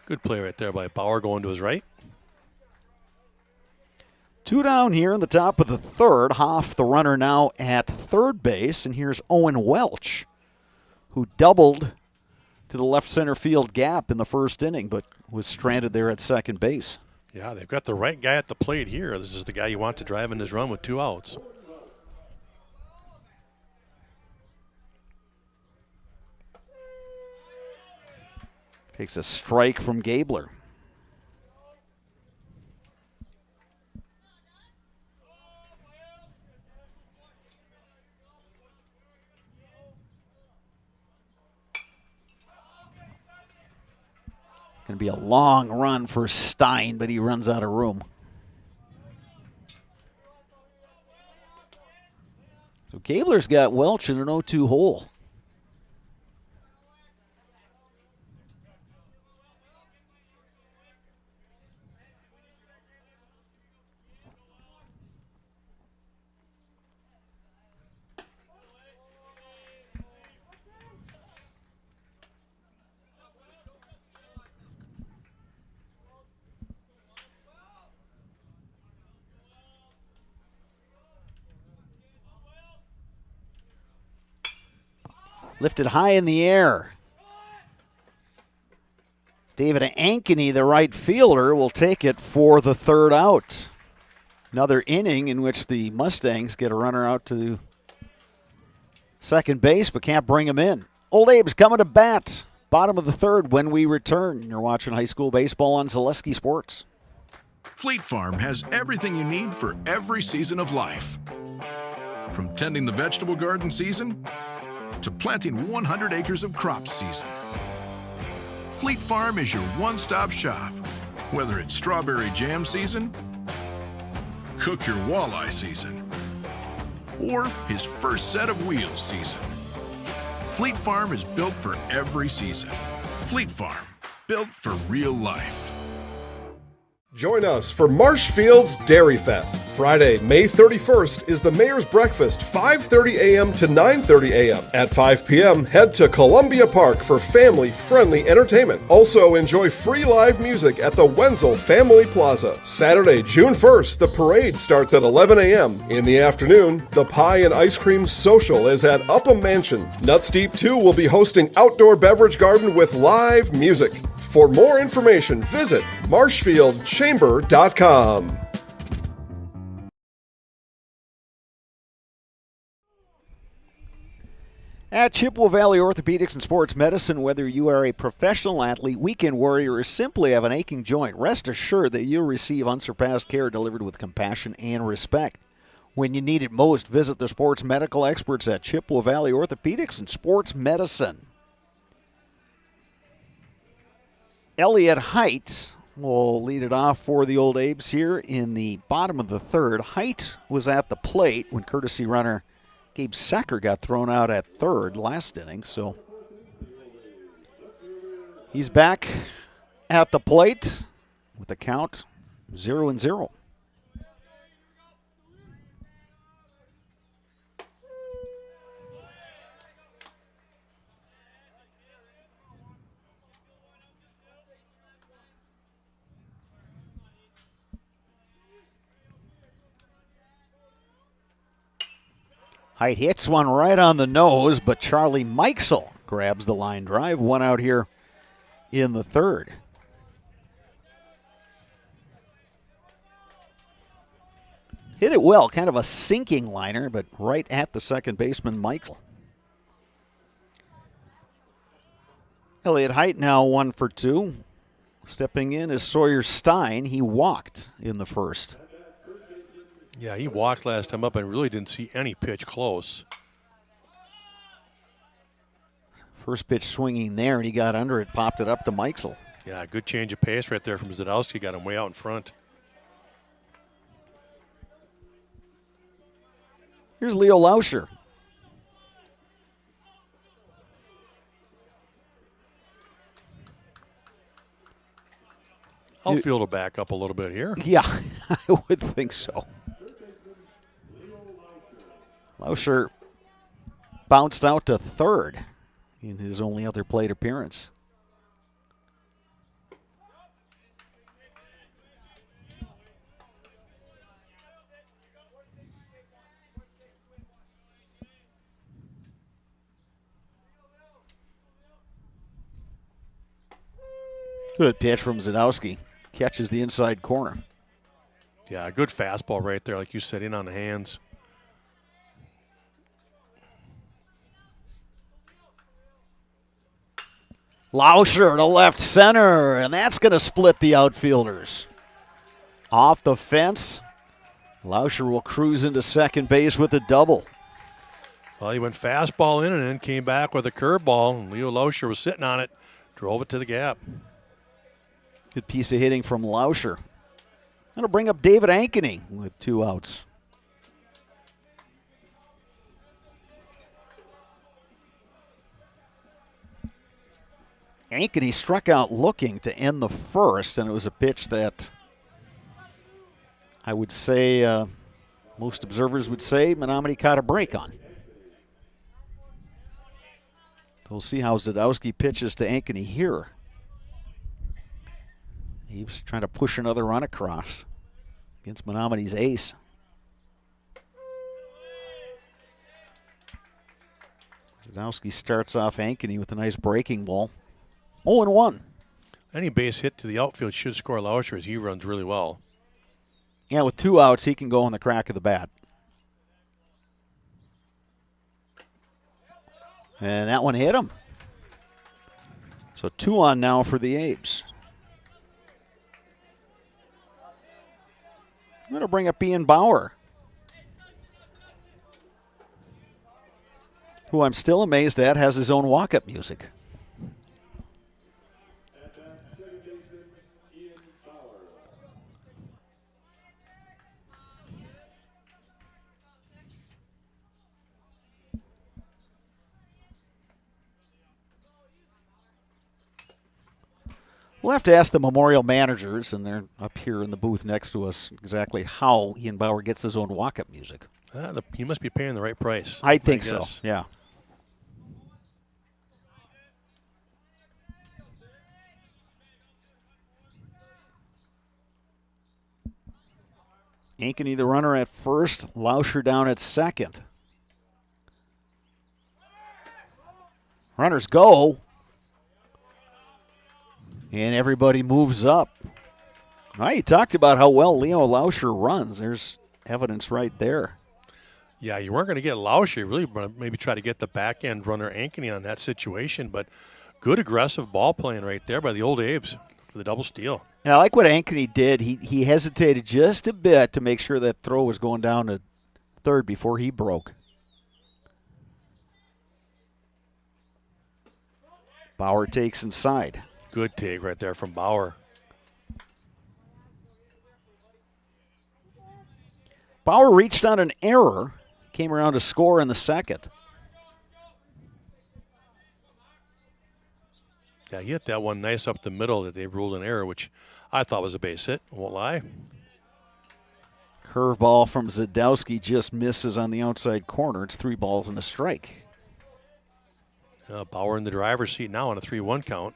Good play right there by Bauer going to his right. 2 down here in the top of the 3rd. Hoff, the runner, now at third base. And here's Owen Welch, who doubled to the left center field gap in the first inning, but was stranded there at second base. Yeah, they've got the right guy at the plate here. This is the guy you want to drive in his run with 2 outs. Takes a strike from Gabler. Going to be a long run for Stein, but he runs out of room. So Gabler's got Welch in an 0-2 hole. Lifted high in the air. David Ankeny, the right fielder, will take it for the 3rd out. Another inning in which the Mustangs get a runner out to second base, but can't bring him in. Old Abe's coming to bat. Bottom of the 3rd when we return. You're watching high school baseball on Zaleski Sports. Fleet Farm has everything you need for every season of life. From tending the vegetable garden season to planting 100 acres of crops season. Fleet Farm is your one-stop shop. Whether it's strawberry jam season, cook your walleye season, or his first set of wheels season. Fleet Farm is built for every season. Fleet Farm, built for real life. Join us for Marshfield's Dairy Fest. Friday, May 31st is the Mayor's Breakfast, 5:30 a.m. to 9:30 a.m. At 5 p.m., head to Columbia Park for family-friendly entertainment. Also, enjoy free live music at the Wenzel Family Plaza. Saturday, June 1st, the parade starts at 11 a.m. In the afternoon, the Pie and Ice Cream Social is at Upham Mansion. Nuts Deep 2 will be hosting outdoor beverage garden with live music. For more information, visit marshfieldchamber.com. At Chippewa Valley Orthopedics and Sports Medicine, whether you are a professional athlete, weekend warrior, or simply have an aching joint, rest assured that you'll receive unsurpassed care delivered with compassion and respect. When you need it most, visit the sports medical experts at Chippewa Valley Orthopedics and Sports Medicine. Elliott Height will lead it off for the Old Abes here in the bottom of the 3rd. Height was at the plate when courtesy runner Gabe Secker got thrown out at 3rd last inning, so he's back at the plate with the count 0-0. Height hits one right on the nose, but Charlie Mikesell grabs the line drive. 1 out here in the 3rd. Hit it well, kind of a sinking liner, but right at the second baseman, Mikesell. Elliott Height now 1 for 2. Stepping in is Sawyer Stein. He walked in the 1st. Yeah, he walked last time up and really didn't see any pitch close. First pitch swinging there, and he got under it, popped it up to Mikesell. Yeah, good change of pace right there from Zadowski. Got him way out in front. Here's Leo Lauscher. Outfield will back up a little bit here. Yeah, I would think so. Lauscher bounced out to 3rd in his only other plate appearance. Good pitch from Zadowski. catches the inside corner. Yeah, a good fastball right there, like you said, in on the hands. Lauscher to left center, and that's going to split the outfielders. Off the fence, Lauscher will cruise into second base with a double. Well, he went fastball in and then came back with a curveball, and Leo Lauscher was sitting on it, drove it to the gap. Good piece of hitting from Lauscher. That'll bring up David Ankeny with 2 outs. Ankeny struck out looking to end the first, and it was a pitch that I would say, most observers would say, Menomonie caught a break on. We'll see how Zadowski pitches to Ankeny here. He was trying to push another run across against Menomonie's ace. Zadowski starts off Ankeny with a nice breaking ball. 0-1. Any base hit to the outfield should score Lauscher as he runs really well. Yeah, with 2 outs, he can go on the crack of the bat. And that one hit him. So 2 on now for the Apes. I'm going to bring up Ian Bauer, who I'm still amazed at has his own walk-up music. We'll have to ask the Memorial managers, and they're up here in the booth next to us, exactly how Ian Bauer gets his own walk-up music. He must be paying the right price. I think so, yeah. Ankeny the runner at first, Lauscher down at second. Runners go. And everybody moves up. Now, you talked about how well Leo Lauscher runs. There's evidence right there. Yeah, you weren't going to get Lauscher. You really maybe try to get the back-end runner Ankeny on that situation, but good aggressive ball playing right there by the old Abes for the double steal. And I like what Ankeny did. He hesitated just a bit to make sure that throw was going down to third before he broke. Bauer takes inside. Good take right there from Bauer. Bauer reached on an error, came around to score in the second. Yeah, he hit that one nice up the middle that they ruled an error, which I thought was a base hit. Won't lie. Curveball from Zadowski just misses on the outside corner. It's 3 balls and a strike. Bauer in the driver's seat now on a 3-1 count.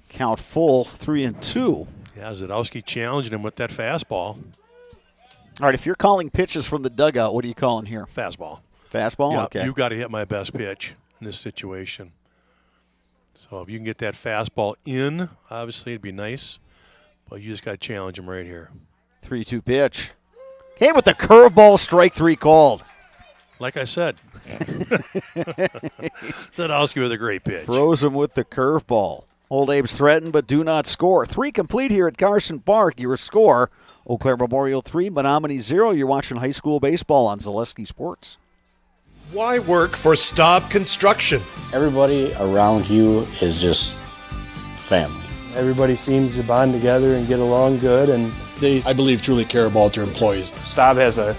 Count full, 3-2. Yeah, Zadowski challenged him with that fastball. All right, if you're calling pitches from the dugout, what are you calling here? Fastball. Fastball? Yeah, okay. You've got to hit my best pitch in this situation. So if you can get that fastball in, obviously it'd be nice. But you just got to challenge him right here. 3-2 pitch. Came with the curveball, strike 3 called. Like I said. Zadowski with a great pitch. Froze him with the curveball. Old Abe's threatened but do not score. 3 complete here at Carson Park. Your score, Eau Claire Memorial 3, Menomonie 0. You're watching high school baseball on Zaleski Sports. Why work for Staub Construction? Everybody around you is just family. Everybody seems to bond together and get along good, and They, I believe, truly care about their employees. Staub has a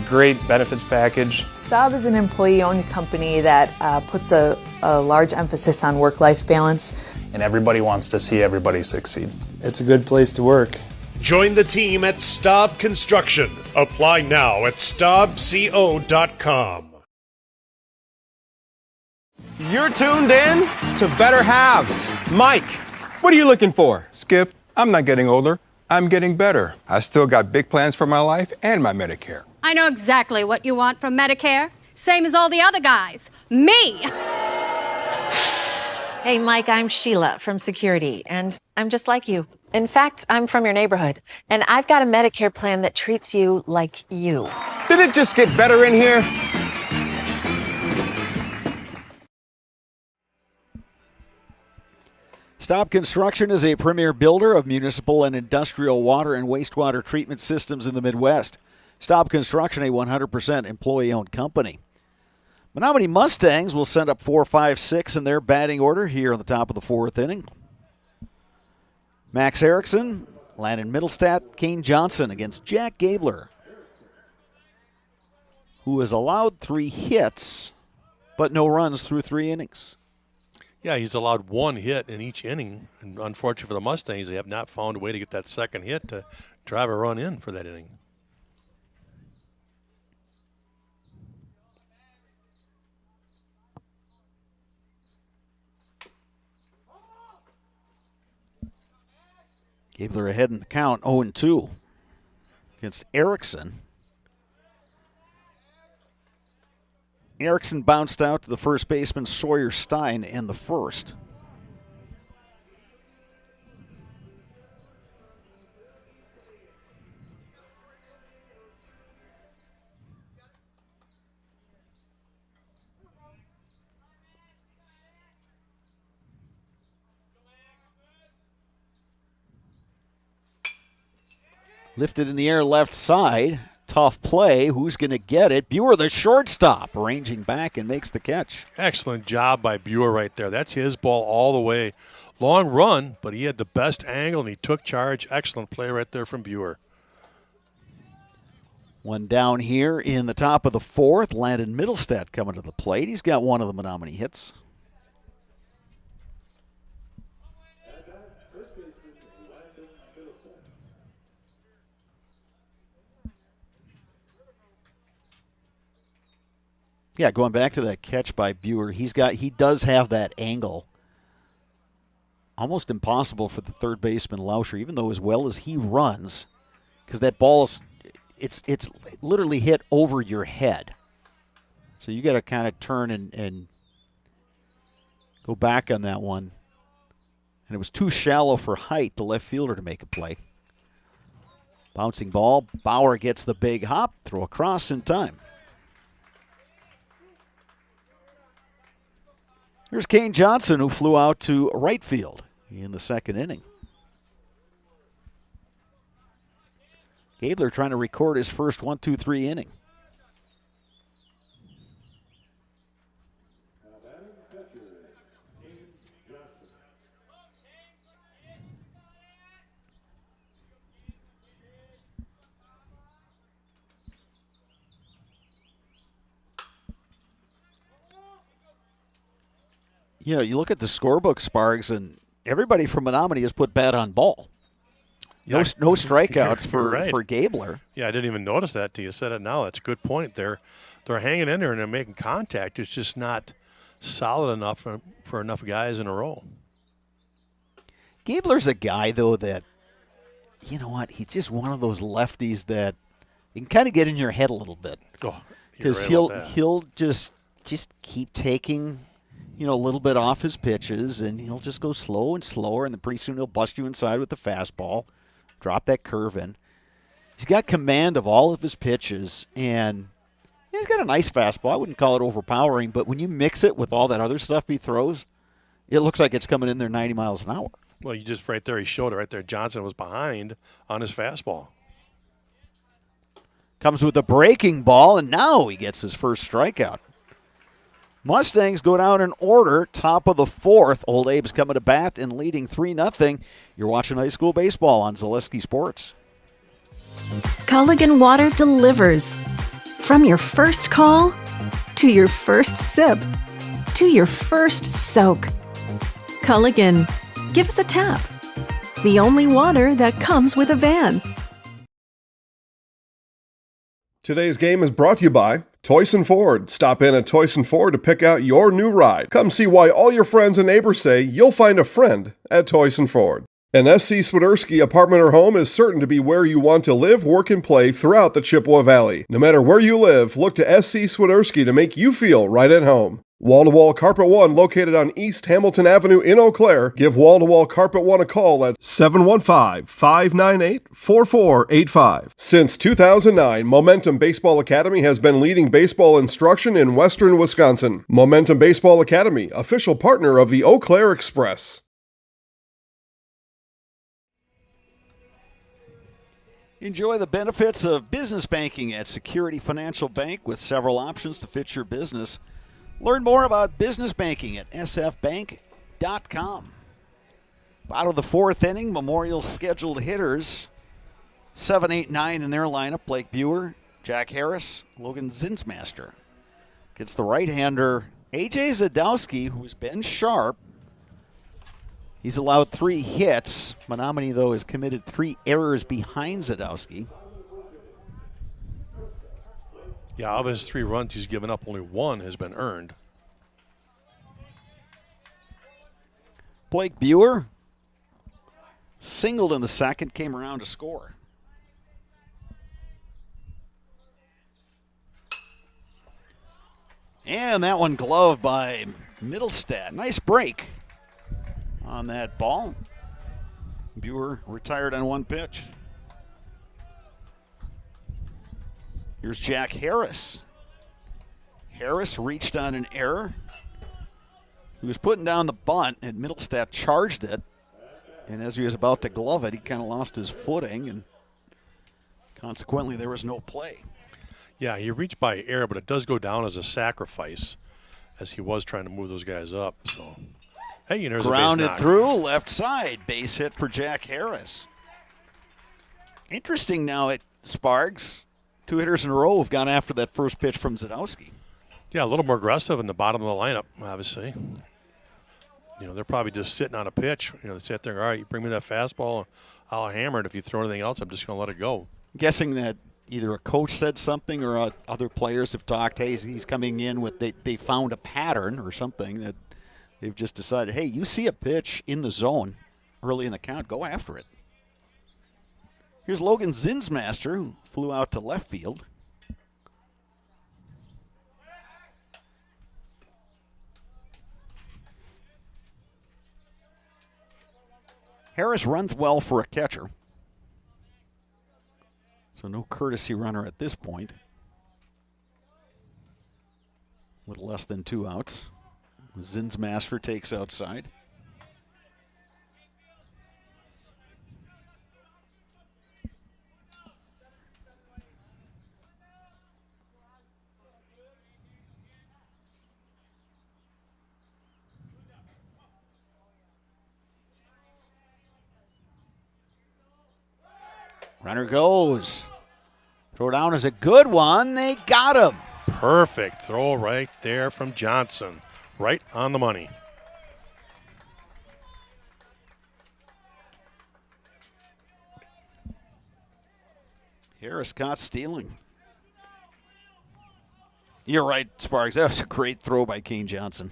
great benefits package. Staub is an employee-owned company that puts a large emphasis on work-life balance. And everybody wants to see everybody succeed. it's a good place to work. Join the team at Staub Construction. Apply now at staubco.com. You're tuned in to Better Halves. Mike, what are you looking for? Skip, I'm not getting older. I'm getting better. I still got big plans for my life and my Medicare. I know exactly what you want from Medicare. Same as all the other guys. Me! Hey, Mike, I'm Sheila from Security, and I'm just like you. In fact, I'm from your neighborhood, and I've got a Medicare plan that treats you like you. Did it just get better in here? Staub Construction is a premier builder of municipal and industrial water and wastewater treatment systems in the Midwest. Staub Construction, a 100% employee-owned company. Menomonie Mustangs will send up 4, 5, 6 in their batting order here on the top of the fourth inning. Max Erickson, Landon Middlestat, Kane Johnson against Jack Gabler, who has allowed 3 hits but no runs through 3 innings. Yeah, he's allowed 1 hit in each inning. And unfortunately for the Mustangs, they have not found a way to get that second hit to drive a run in for that inning. Gabler ahead in the count, 0-2 against Erickson. Erickson bounced out to the first baseman Sawyer Stein in the first. Lifted in the air left side. Tough play. Who's going to get it? Buer, the shortstop, ranging back and makes the catch. Excellent job by Buer right there. That's his ball all the way. Long run, but he had the best angle, and he took charge. Excellent play right there from Buer. One down here in the top of the fourth. Landon Middlestat coming to the plate. He's got one of the Menomonie hits. Yeah, going back to that catch by Buer, he does have that angle. Almost impossible for the third baseman Lauscher, even though as well as he runs, because that ball is it's literally hit over your head. So you got to kind of turn and go back on that one. And it was too shallow for height, the left fielder, to make a play. Bouncing ball, Bauer gets the big hop, throw across in time. Here's Kane Johnson, who flew out to right field in the second inning. Gabler trying to record his first 1-2-3 inning. You know, you look at the scorebook, Sparks, and everybody from Menomonie has put bat on ball. No strikeouts for Gabler. Yeah, I didn't even notice that till you said it now. That's a good point. They're hanging in there and they're making contact. It's just not solid enough for enough guys in a row. Gabler's a guy, though, that, you know what, he's just one of those lefties that you can kind of get in your head a little bit. Because he'll just keep taking, you know, a little bit off his pitches, and he'll just go slow and slower, and then pretty soon he'll bust you inside with the fastball, drop that curve in. He's got command of all of his pitches, and he's got a nice fastball. I wouldn't call it overpowering, but when you mix it with all that other stuff he throws, it looks like it's coming in there 90 miles an hour. Well, you just right there, he showed it right there. Johnson was behind on his fastball. Comes with a breaking ball, and now he gets his first strikeout. Mustangs go down in order, top of the fourth. Old Abe's coming to bat and leading 3-0. You're watching high school baseball on Zaleski Sports. Culligan Water delivers. From your first call, to your first sip, to your first soak. Culligan, give us a tap. The only water that comes with a van. Today's game is brought to you by Toyson Ford. Stop in at Toyson Ford to pick out your new ride. Come see why all your friends and neighbors say you'll find a friend at Toyson Ford. An SC Swiderski apartment or home is certain to be where you want to live, work, and play throughout the Chippewa Valley. No matter where you live, look to SC Swiderski to make you feel right at home. Wall-to-Wall Carpet One, located on East Hamilton Avenue in Eau Claire. Give Wall-to-Wall Carpet One a call at 715-598-4485. Since 2009, Momentum Baseball Academy has been leading baseball instruction in western Wisconsin. Momentum Baseball Academy, official partner of the Eau Claire Express. Enjoy the benefits of business banking at Security Financial Bank with several options to fit your business. Learn more about business banking at sfbank.com. Out of the fourth inning, Memorial scheduled hitters 7, 8, 9 in their lineup. Blake Buer, Jack Harris, Logan Zinsmaster. Gets the right-hander A.J. Zadowski, who's been sharp. He's allowed 3 hits. Menomonie, though, has committed 3 errors behind Zadowski. Yeah, of his 3 runs he's given up, only 1 has been earned. Blake Buer singled in the second, came around to score. And that one gloved by Middlestad. Nice break on that ball. Buer retired on 1 pitch. Here's Jack Harris. Harris reached on an error. He was putting down the bunt, and Middlestad charged it. And as he was about to glove it, he kind of lost his footing, and consequently there was no play. Yeah, he reached by error, but it does go down as a sacrifice, as he was trying to move those guys up. So, hey, there's grounded a base knock. Through left side, base hit for Jack Harris. Interesting now at Sparks. 2 hitters in a row have gone after that first pitch from Zadowski. Yeah, a little more aggressive in the bottom of the lineup, obviously. They're probably just sitting on a pitch. They sit there and go, all right, you bring me that fastball, I'll hammer it. If you throw anything else, I'm just going to let it go. Guessing that either a coach said something or other players have talked, hey, he's coming in with, they found a pattern or something that they've just decided, hey, you see a pitch in the zone early in the count, go after it. Here's Logan Zinsmaster, who flew out to left field. Harris runs well for a catcher. So no courtesy runner at this point. With less than 2 outs. Zinsmaster takes outside. Runner goes. Throw down is a good one. They got him. Perfect throw right there from Johnson. Right on the money. Harris caught stealing. You're right, Sparks. That was a great throw by Kane Johnson.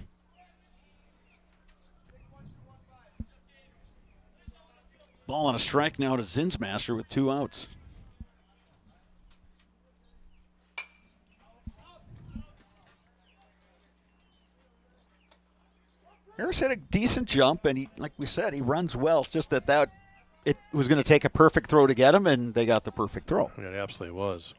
Ball on a strike now to Zinsmaster with 2 outs. Harris had a decent jump, and he, like we said, he runs well. It's just that it was going to take a perfect throw to get him, and they got the perfect throw. It absolutely was.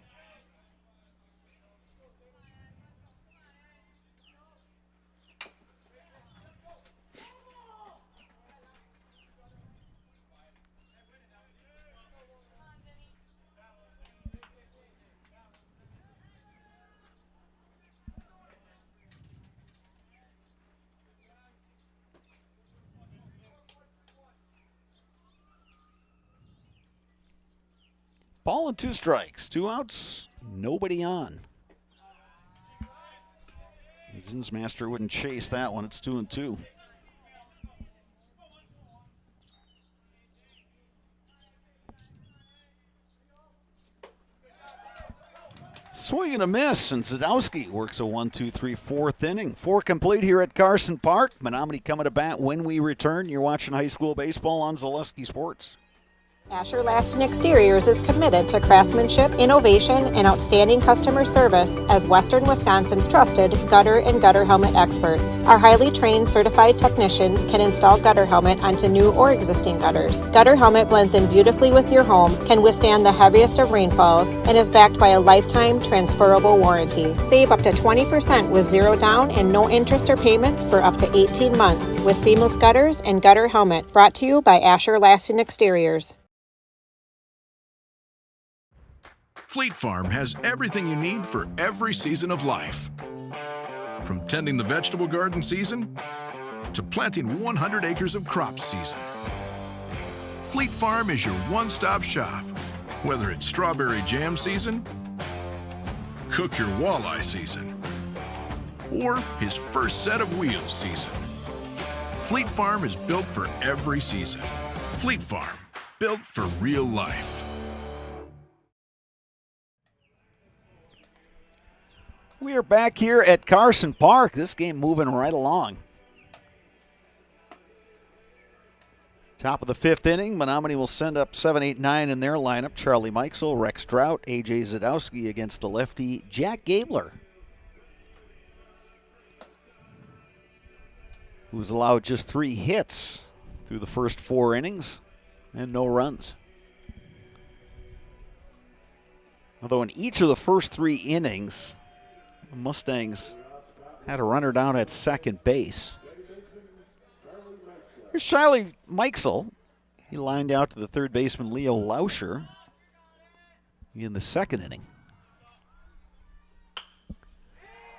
Ball and 2 strikes. 2 outs, nobody on. Zinsmaster wouldn't chase that one. It's 2-2. Swing and a miss, and Zadowski works a 1-2-3 fourth inning. 4 complete here at Carson Park. Menomonie coming to bat when we return. You're watching high school baseball on Zaleski Sports. Asher Laston Exteriors is committed to craftsmanship, innovation, and outstanding customer service as Western Wisconsin's trusted gutter and gutter helmet experts. Our highly trained certified technicians can install gutter helmet onto new or existing gutters. Gutter helmet blends in beautifully with your home, can withstand the heaviest of rainfalls, and is backed by a lifetime transferable warranty. Save up to 20% with zero down and no interest or payments for up to 18 months with seamless gutters and gutter helmet. Brought to you by Asher Laston Exteriors. Fleet Farm has everything you need for every season of life. From tending the vegetable garden season to planting 100 acres of crops season. Fleet Farm is your one-stop shop. Whether it's strawberry jam season, cook your walleye season, or his first set of wheels season. Fleet Farm is built for every season. Fleet Farm, built for real life. We are back here at Carson Park. This game moving right along. Top of the 5th inning, Menomonie will send up 7, 8, 9 in their lineup. Charlie Meixel, Rex Strout, A.J. Zadowski against the lefty Jack Gabler, who's allowed just 3 hits through the first 4 innings and no runs. Although in each of the first 3 innings, the Mustangs had a runner down at second base. Here's Charlie Meixel. He lined out to the third baseman Leo Lauscher in the 2nd inning.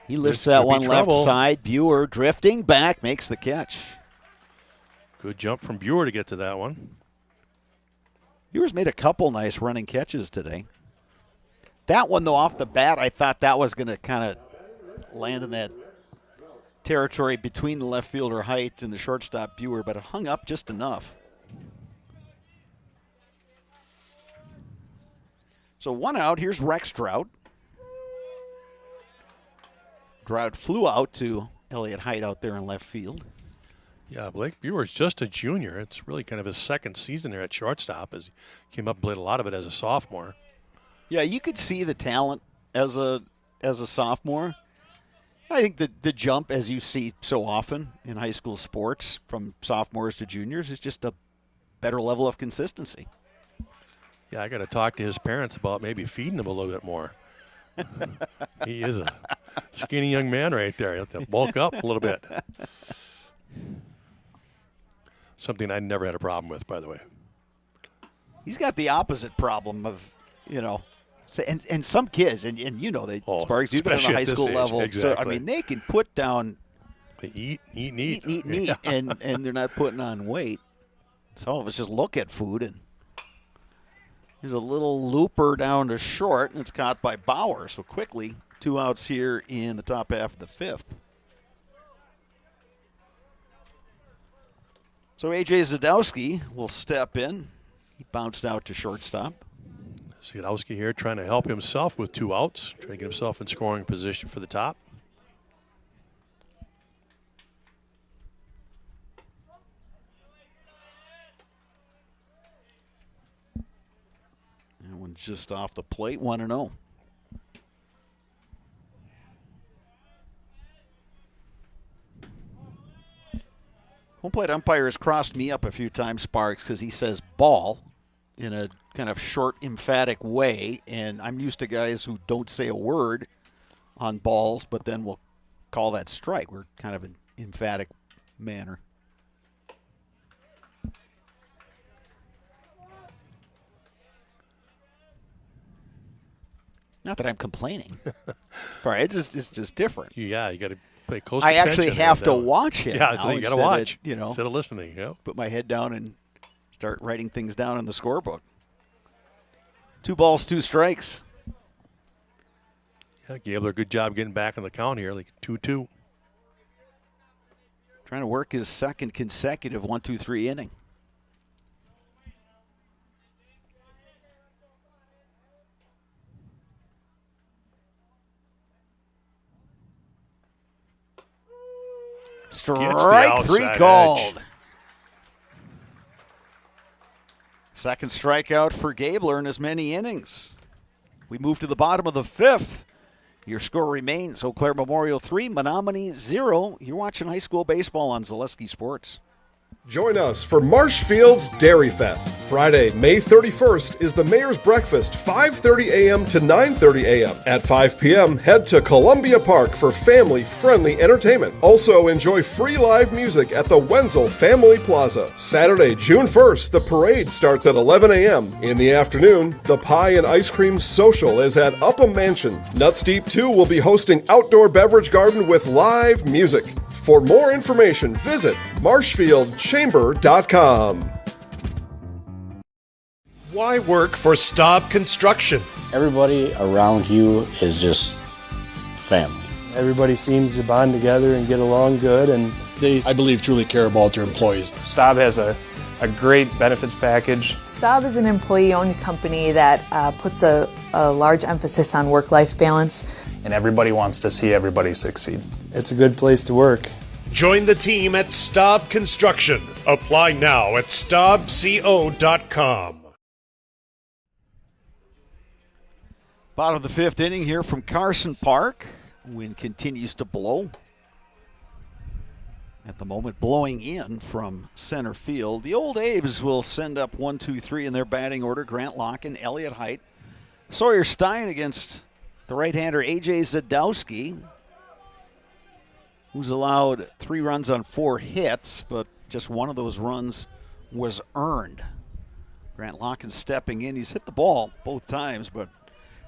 He lifts that one left side. Buer drifting back, makes the catch. Good jump from Buer to get to that one. Buer's made a couple nice running catches today. That one, though, off the bat, I thought that was going to kind of land in that territory between the left fielder Height and the shortstop Buer, but it hung up just enough. So 1 out. Here's Rex Strout. Strout flew out to Elliott Height out there in left field. Yeah, Blake Buer's just a junior. It's really kind of his 2nd season there at shortstop, as he came up and played a lot of it as a sophomore. Yeah, you could see the talent as a sophomore. I think the jump, as you see so often in high school sports, from sophomores to juniors, is just a better level of consistency. Yeah, I got to talk to his parents about maybe feeding him a little bit more. He is a skinny young man right there. He'll have to bulk up a little bit. Something I never had a problem with, by the way. He's got the opposite problem of, and some kids, and you know, Sparks, you've been on the high school level. Exactly. So, I mean, they can put down. They eat, yeah. and they're not putting on weight. Some of us just look at food, and there's a little looper down to short, and it's caught by Bauer. So quickly, 2 outs here in the top half of the 5th. So A.J. Zadowski will step in. He bounced out to shortstop. Zadowski here trying to help himself with 2 outs, trying to get himself in scoring position for the top. That one's just off the plate, 1-0. Home plate umpire has crossed me up a few times, Sparks, because he says ball in a kind of short, emphatic way, and I'm used to guys who don't say a word on balls, but then will call that strike. We're kind of an emphatic manner. Not that I'm complaining. It's just different. Yeah, you got to pay close I attention. actually have to watch it. Yeah, so you got to watch. Instead of listening. Yeah. Put my head down and start writing things down in the scorebook. 2 balls, 2 strikes. Yeah, Gabler, good job getting back on the count here, like 2-2. Trying to work his 2nd consecutive 1-2-3 inning. Strike three called. Edge. Second strikeout for Gabler in as many innings. We move to the bottom of the fifth. Your score remains Eau Claire Memorial 3, Menomonie 0. You're watching high school baseball on Zaleski Sports. Join us for Marshfield's Dairy Fest. Friday, May 31st is the Mayor's Breakfast, 5:30 a.m. to 9:30 a.m. At 5 p.m., head to Columbia Park for family-friendly entertainment. Also, enjoy free live music at the Wenzel Family Plaza. Saturday, June 1st, the parade starts at 11 a.m. In the afternoon, the Pie and Ice Cream Social is at Upham Mansion. Nuts Deep 2 will be hosting outdoor beverage garden with live music. For more information, visit marshfieldchamber.com. Why work for Staub Construction? Everybody around you is just family. Everybody seems to bond together and get along good, and They, I believe, truly care about their employees. Staub has a great benefits package. Staub is an employee-owned company that puts a large emphasis on work-life balance. And everybody wants to see everybody succeed. it's a good place to work. Join the team at Staub Construction. Apply now at staubco.com. Bottom of the fifth inning here from Carson Park. Wind continues to blow. At the moment, blowing in from center field. The Old Abes will send up 1, 2, 3 in their batting order. Grant Locken, Elliott Height, Sawyer Stein against the right-hander A.J. Zadowski, who's allowed 3 runs on 4 hits, but just one of those runs was earned. Grant Locken stepping in. He's hit the ball both times, but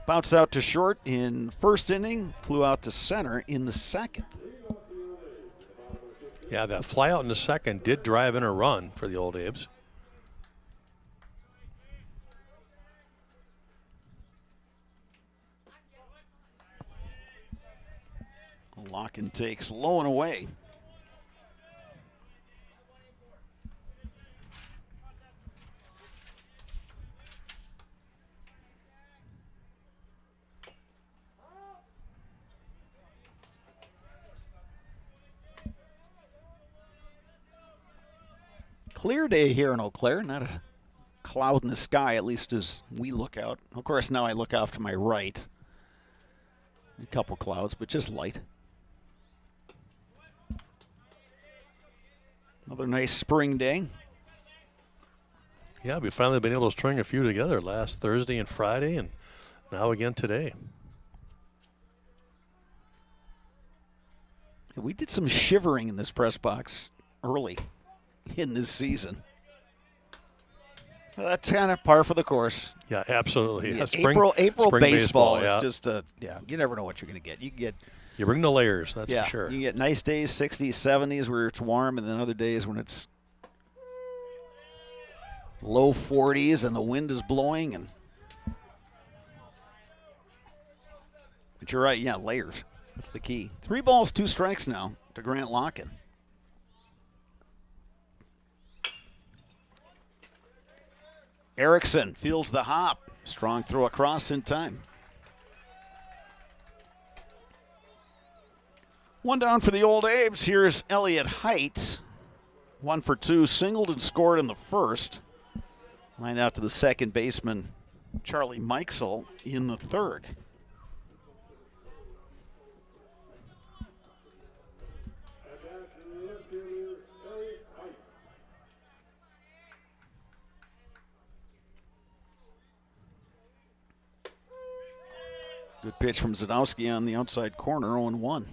bounced out to short in first inning, flew out to center in the second. Yeah, that fly out in the second did drive in a run for the Old Abes. Locken takes low and away. Clear day here in Eau Claire, not a cloud in the sky, at least as we look out. Of course, now I look off to my right. A couple clouds, but just light. Another nice spring day. Yeah, we've finally been able to string a few together last Thursday and Friday, and now again today. We did some shivering in this press box early in this season. Well, that's kind of par for the course. Yeah, absolutely. Yeah, April spring baseball is yeah. just you never know what you're going to get. You bring the layers, that's for sure. You get nice days, 60s, 70s where it's warm, and then other days when it's low 40s and the wind is blowing. But you're right, yeah, layers. That's the key. 3 balls, 2 strikes now to Grant Locken. Erickson fields the hop. Strong throw across in time. 1 down for the Old Abes. Here's Elliott Height. 1 for 2, singled and scored in the first. Line out to the second baseman, Charlie Mikesell, in the third. Good pitch from Zadowski on the outside corner, 0-1.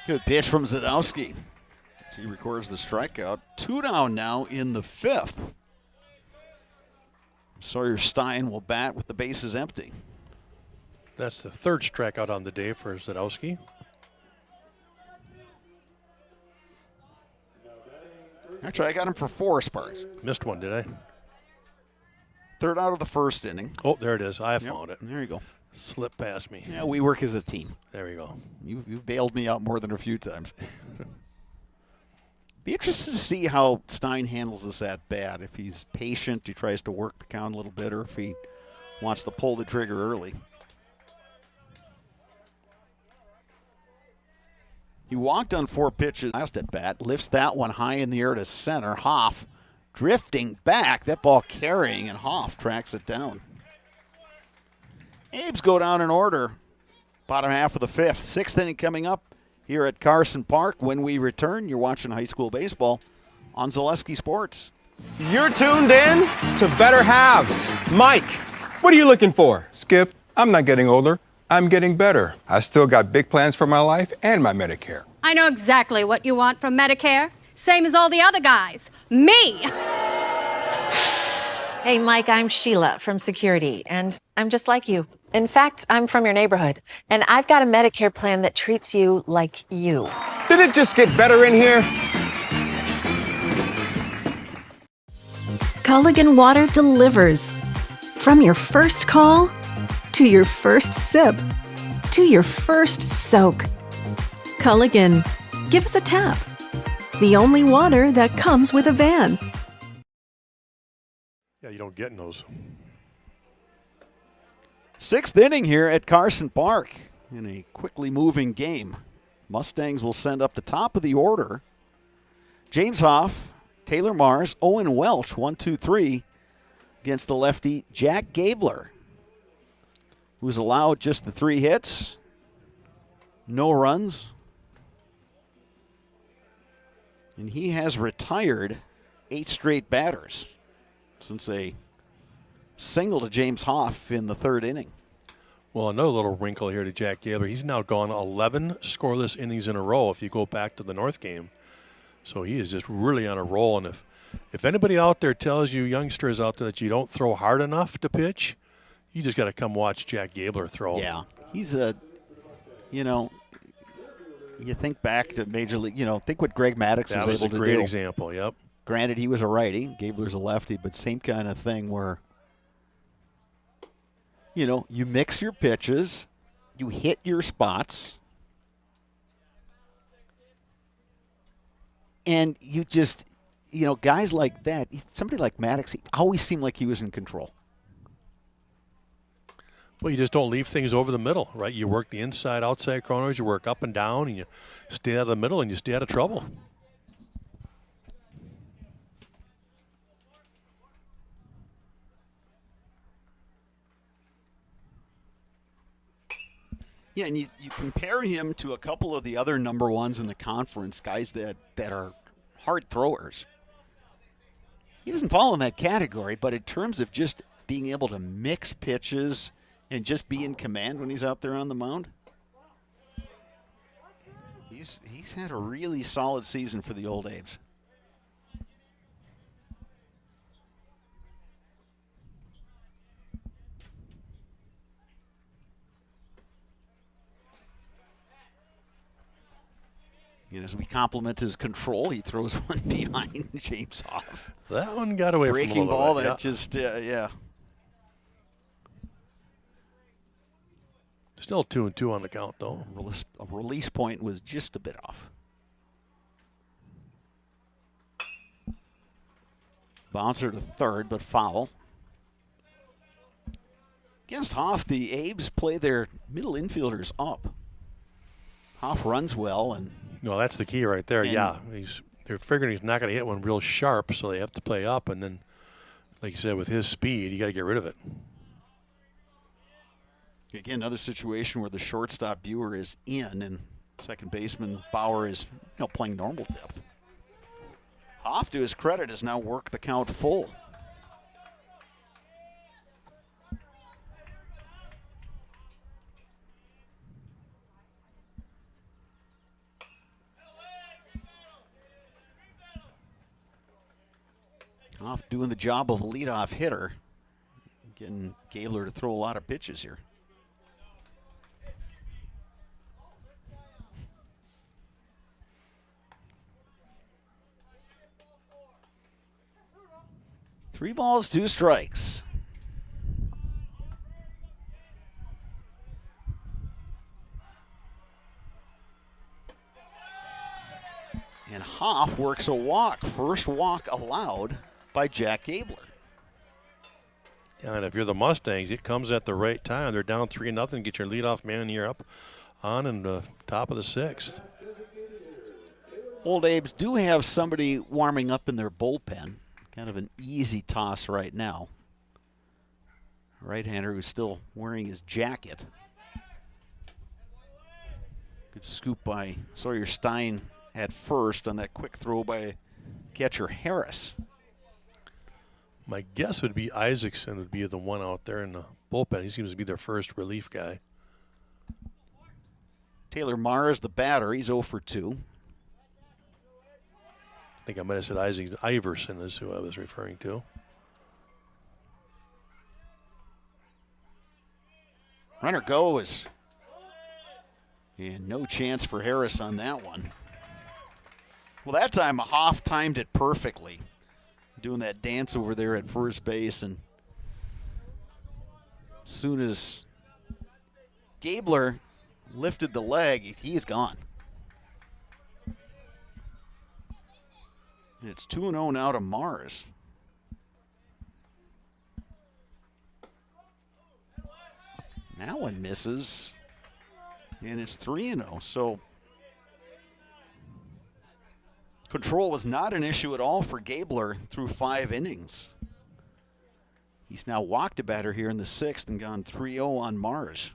Good pitch from Zadowski. As he records the strikeout. 2 down now in the fifth. Sawyer Stein will bat with the bases empty. That's the third strikeout on the day for Zadowski. Actually, I got him for 4, Sparks. Missed one, did I? Third out of the first inning. Oh, there it is. I found it. There you go. Slipped past me. Yeah, we work as a team. There you go. You've bailed me out more than a few times. Be interested to see how Stein handles this at bat. If he's patient, he tries to work the count a little bit, or if he wants to pull the trigger early. He walked on 4 pitches last at bat, lifts that one high in the air to center. Hoff drifting back, that ball carrying, and Hoff tracks it down. Abes go down in order. Bottom half of the 5th. 6th inning coming up here at Carson Park. When we return, you're watching high school baseball on Zaleski Sports. You're tuned in to Better Halves. Mike, what are you looking for? Skip, I'm not getting older. I'm getting better. I still got big plans for my life and my Medicare. I know exactly what you want from Medicare. Same as all the other guys. Me! Hey, Mike, I'm Sheila from Security, and I'm just like you. In fact, I'm from your neighborhood, and I've got a Medicare plan that treats you like you. Did it just get better in here? Culligan Water delivers. From your first call, to your first sip, to your first soak. Culligan, give us a tap. The only water that comes with a van. Yeah, you don't get in those. 6th inning here at Carson Park in a quickly moving game. Mustangs will send up the top of the order. James Hoff, Taylor Mars, Owen Welch, 1, 2, 3 against the lefty Jack Gabler, who's allowed just the 3 hits, no runs, and he has retired 8 straight batters since a single to James Hoff in the 3rd inning. Well, another little wrinkle here to Jack Gabler. He's now gone 11 scoreless innings in a row if you go back to the North game. So he is just really on a roll. And if anybody out there tells you, youngsters out there, that you don't throw hard enough to pitch, you just got to come watch Jack Gabler throw. Yeah, he's you think back to Major League, think what Greg Maddux was able to do. That was a great example, yep. Granted, he was a righty. Gabler's a lefty, but same kind of thing where, you mix your pitches, you hit your spots, and you just, guys like that, somebody like Maddux, he always seemed like he was in control. Well, you just don't leave things over the middle, right? You work the inside, outside corners, you work up and down, and you stay out of the middle, and you stay out of trouble. Yeah, and you compare him to a couple of the other number 1s in the conference, guys that are hard throwers. He doesn't fall in that category, but in terms of just being able to mix pitches and just be in command when he's out there on the mound, he's had a really solid season for the old Abes. And as we compliment his control, he throws one behind James Hoff. That one got away from him a breaking little ball bit, that just, yeah. Still 2-2 on the count, though. A release point was just a bit off. Bouncer to third, but foul. Against Hoff, the Abes play their middle infielders up. Hoff runs well, and no, that's the key right there. Yeah, they're figuring he's not going to hit one real sharp, so they have to play up. And then, like you said, with his speed, you got to get rid of it. Again, another situation where the shortstop Buer is in, and second baseman Bauer is playing normal depth. Hoff, to his credit, has now worked the count full. Hoff doing the job of a leadoff hitter, getting Gabler to throw a lot of pitches here. 3 balls, 2 strikes. And Hoff works a walk. First walk allowed by Jack Gabler. Yeah, and if you're the Mustangs, it comes at the right time. They're down 3-0. Get your leadoff man here up on in the top of the 6th. Old Abes do have somebody warming up in their bullpen. Kind of an easy toss right now. Right-hander who's still wearing his jacket. Good scoop by Sawyer Stein at first on that quick throw by catcher Harris. My guess would be Isaacson would be the one out there in the bullpen. He seems to be their first relief guy. Taylor Mars, the batter, he's 0 for 2. I think I might have said Isaac Iverson is who I was referring to. Runner goes. And no chance for Harris on that one. Well, that time Hoff timed it perfectly. Doing that dance over there at first base, and as soon as Gabler lifted the leg, he's gone. It's 2-0 now to Mars. That one misses, and it's 3-0. So control was not an issue at all for Gabler through 5 innings. He's now walked a batter here in the 6th and gone 3-0 on Mars.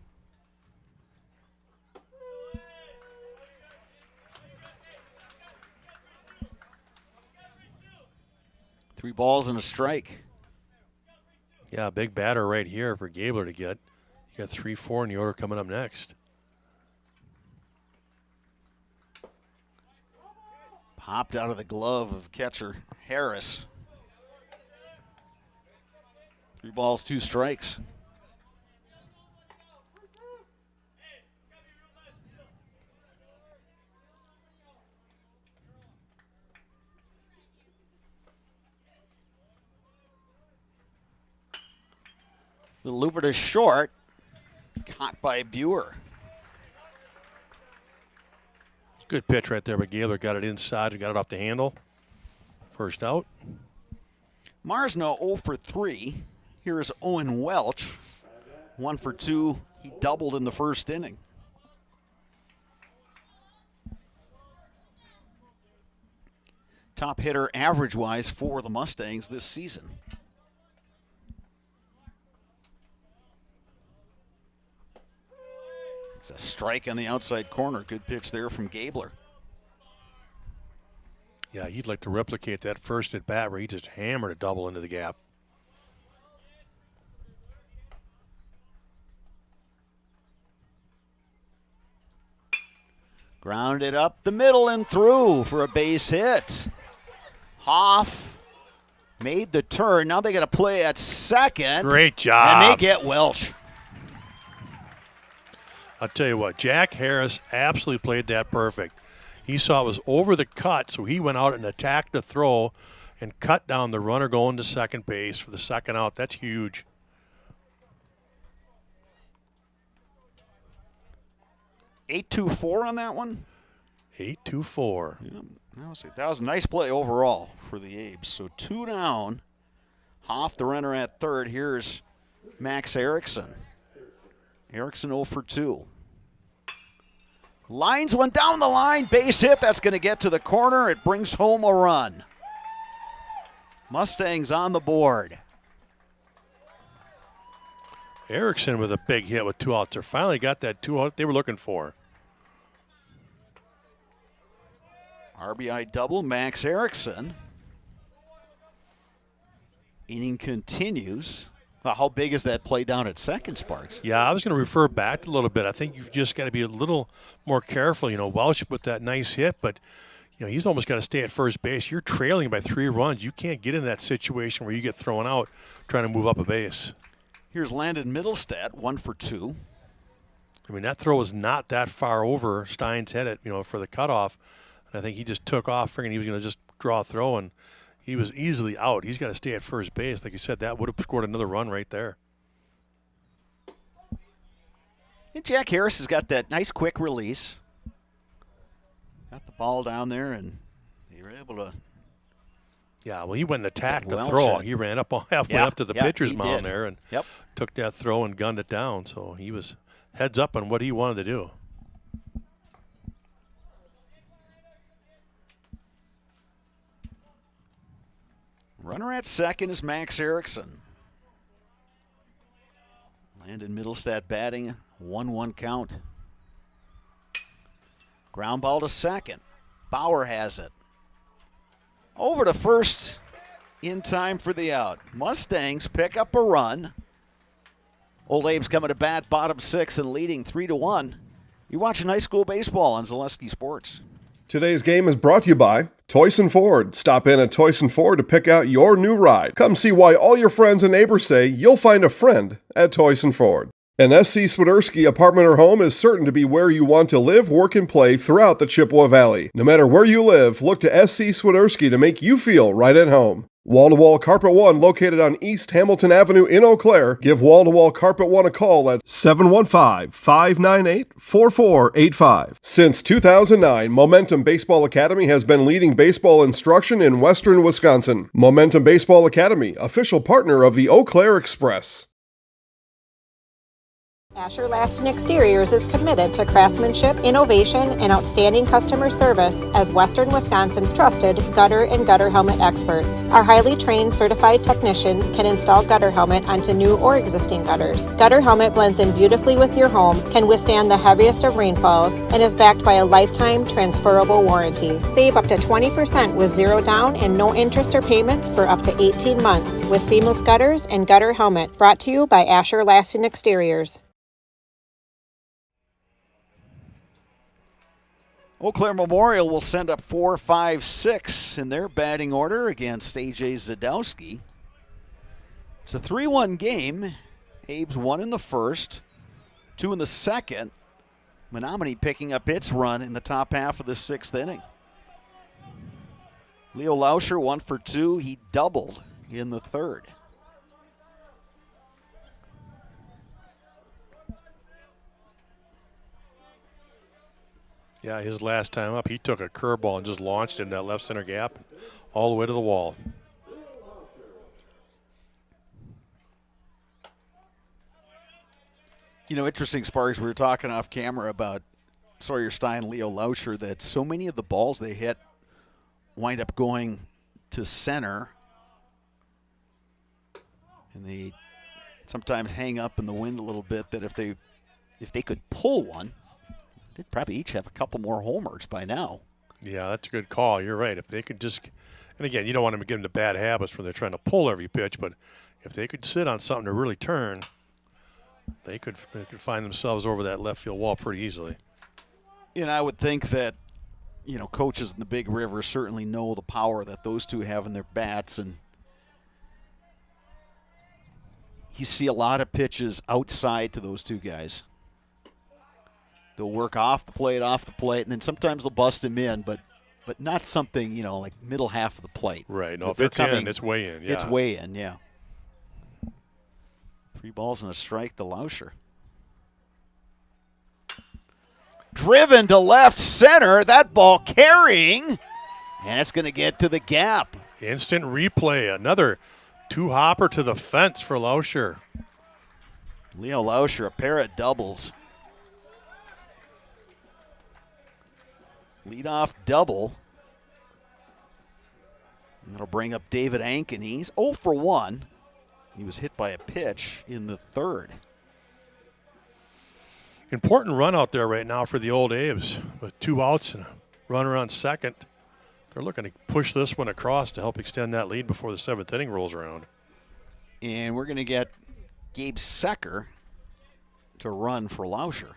Three balls and a strike. Yeah, big batter right here for Gabler to get. You got 3-4 in the order coming up next. Popped out of the glove of catcher Harris. 3 balls, 2 strikes. The looper to short, caught by Buer. Good pitch right there, but Gabler got it inside and got it off the handle. First out. Mars now 0 for 3. Here is Owen Welch. 1 for 2. He doubled in the first inning. Top hitter average-wise for the Mustangs this season. It's a strike on the outside corner. Good pitch there from Gabler. Yeah, he'd like to replicate that first at bat where he just hammered a double into the gap. Grounded up the middle and through for a base hit. Hoff made the turn. Now they got to play at second. Great job. And they get Welch. I'll tell you what, Jack Harris absolutely played that perfect. He saw it was over the cut, so he went out and attacked the throw and cut down the runner going to second base for the second out. That's huge. (8-2-4) on that one? 8-2-4. Yeah, that was a nice play overall for the Abes. So 2 down. Hoff, the runner at third. Here's Max Erickson. Erickson 0 for 2. Lines one down the line. Base hit. That's going to get to the corner. It brings home a run. Mustangs on the board. Erickson with a big hit with 2 outs. They finally got that 2 out they were looking for. RBI double, Max Erickson. Inning continues. Well, how big is that play down at second, Sparks? Yeah, I was going to refer back a little bit. I think you've just got to be a little more careful. You know, Welch with that nice hit, but you know he's almost got to stay at first base. You're trailing by 3 runs. You can't get in that situation where you get thrown out trying to move up a base. Here's Landon Middlestat, 1 for 2. I mean, that throw was not that far over Stein's head, for the cutoff. And I think he just took off, figuring he was going to just draw a throw, and he was easily out. He's got to stay at first base. Like you said, that would have scored another run right there. And Jack Harris has got that nice quick release. Got the ball down there, and they were able to. Yeah, well, he went and attacked the Well throw. checked. He ran up halfway up to the pitcher's he mound did. there and Yep. took that throw and gunned it down. So he was heads up on what he wanted to do. Runner at second is Max Erickson. Landon Middlestad batting, 1-1 count. Ground ball to second. Bauer has it. Over to first in time for the out. Mustangs pick up a run. Old Abe's coming to bat, bottom six and leading 3-1. You're watching high school baseball on Zaleski Sports. Today's game is brought to you by Toyson Ford. Stop in at Toyson Ford to pick out your new ride. Come see why all your friends and neighbors say you'll find a friend at Toyson Ford. An SC Swiderski apartment or home is certain to be where you want to live, work, and play throughout the Chippewa Valley. No matter where you live, look to SC Swiderski to make you feel right at home. Wall-to-Wall Carpet One, located on East Hamilton Avenue in Eau Claire. Give Wall-to-Wall Carpet One a call at 715-598-4485. Since 2009, Momentum Baseball Academy has been leading baseball instruction in western Wisconsin. Momentum Baseball Academy, official partner of the Eau Claire Express. Asher Laston Exteriors is committed to craftsmanship, innovation, and outstanding customer service as Western Wisconsin's trusted gutter and gutter helmet experts. Our highly trained certified technicians can install gutter helmet onto new or existing gutters. Gutter helmet blends in beautifully with your home, can withstand the heaviest of rainfalls, and is backed by a lifetime transferable warranty. Save up to 20% with zero down and no interest or payments for up to 18 months with seamless gutters and gutter helmet. Brought to you by Asher Laston Exteriors. Eau Claire Memorial will send up 4, 5, 6 in their batting order against A.J. Zadowski. It's a 3-1 game. Abe's 1 in the first, 2 in the second. Menomonie picking up its run in the top half of the sixth inning. Leo Lauscher 1 for 2. He doubled in the third. Yeah, his last time up, he took a curveball and just launched in that left center gap all the way to the wall. You know, interesting, Sparks, we were talking off camera about Sawyer Stein, Leo Lauscher, that so many of the balls they hit wind up going to center. And they sometimes hang up in the wind a little bit, that if they could pull one, they'd probably each have a couple more homers by now. Yeah, that's a good call. You're right. If they could just, and again, you don't want them to get into bad habits where they're trying to pull every pitch, but if they could sit on something to really turn, they could find themselves over that left field wall pretty easily. And I would think that, you know, coaches in the Big River certainly know the power that those two have in their bats, and you see a lot of pitches outside to those two guys. They'll work off the plate, and then sometimes they'll bust him in, but not something, you know, like middle half of the plate. Right. No, if it's in, it's way in. Yeah. It's way in, yeah. 3 balls and a strike to Lauscher. Driven to left center. That ball carrying, and it's going to get to the gap. Instant replay. Another 2-hopper to the fence for Lauscher. Leo Lauscher, a pair of doubles. Leadoff double. And that'll bring up David Ankin. He's 0 for 1. He was hit by a pitch in the third. Important run out there right now for the Old Abes with 2 outs and a runner on second. They're looking to push this one across to help extend that lead before the 7th inning rolls around. And we're going to get Gabe Secker to run for Lauscher.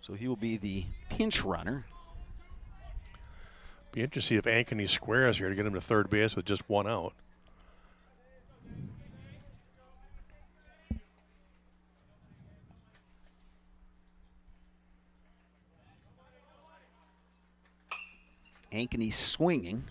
So he will be the pinch runner. Be interesting to see if Ankeny squares here to get him to third base with just 1 out. Ankeny swinging.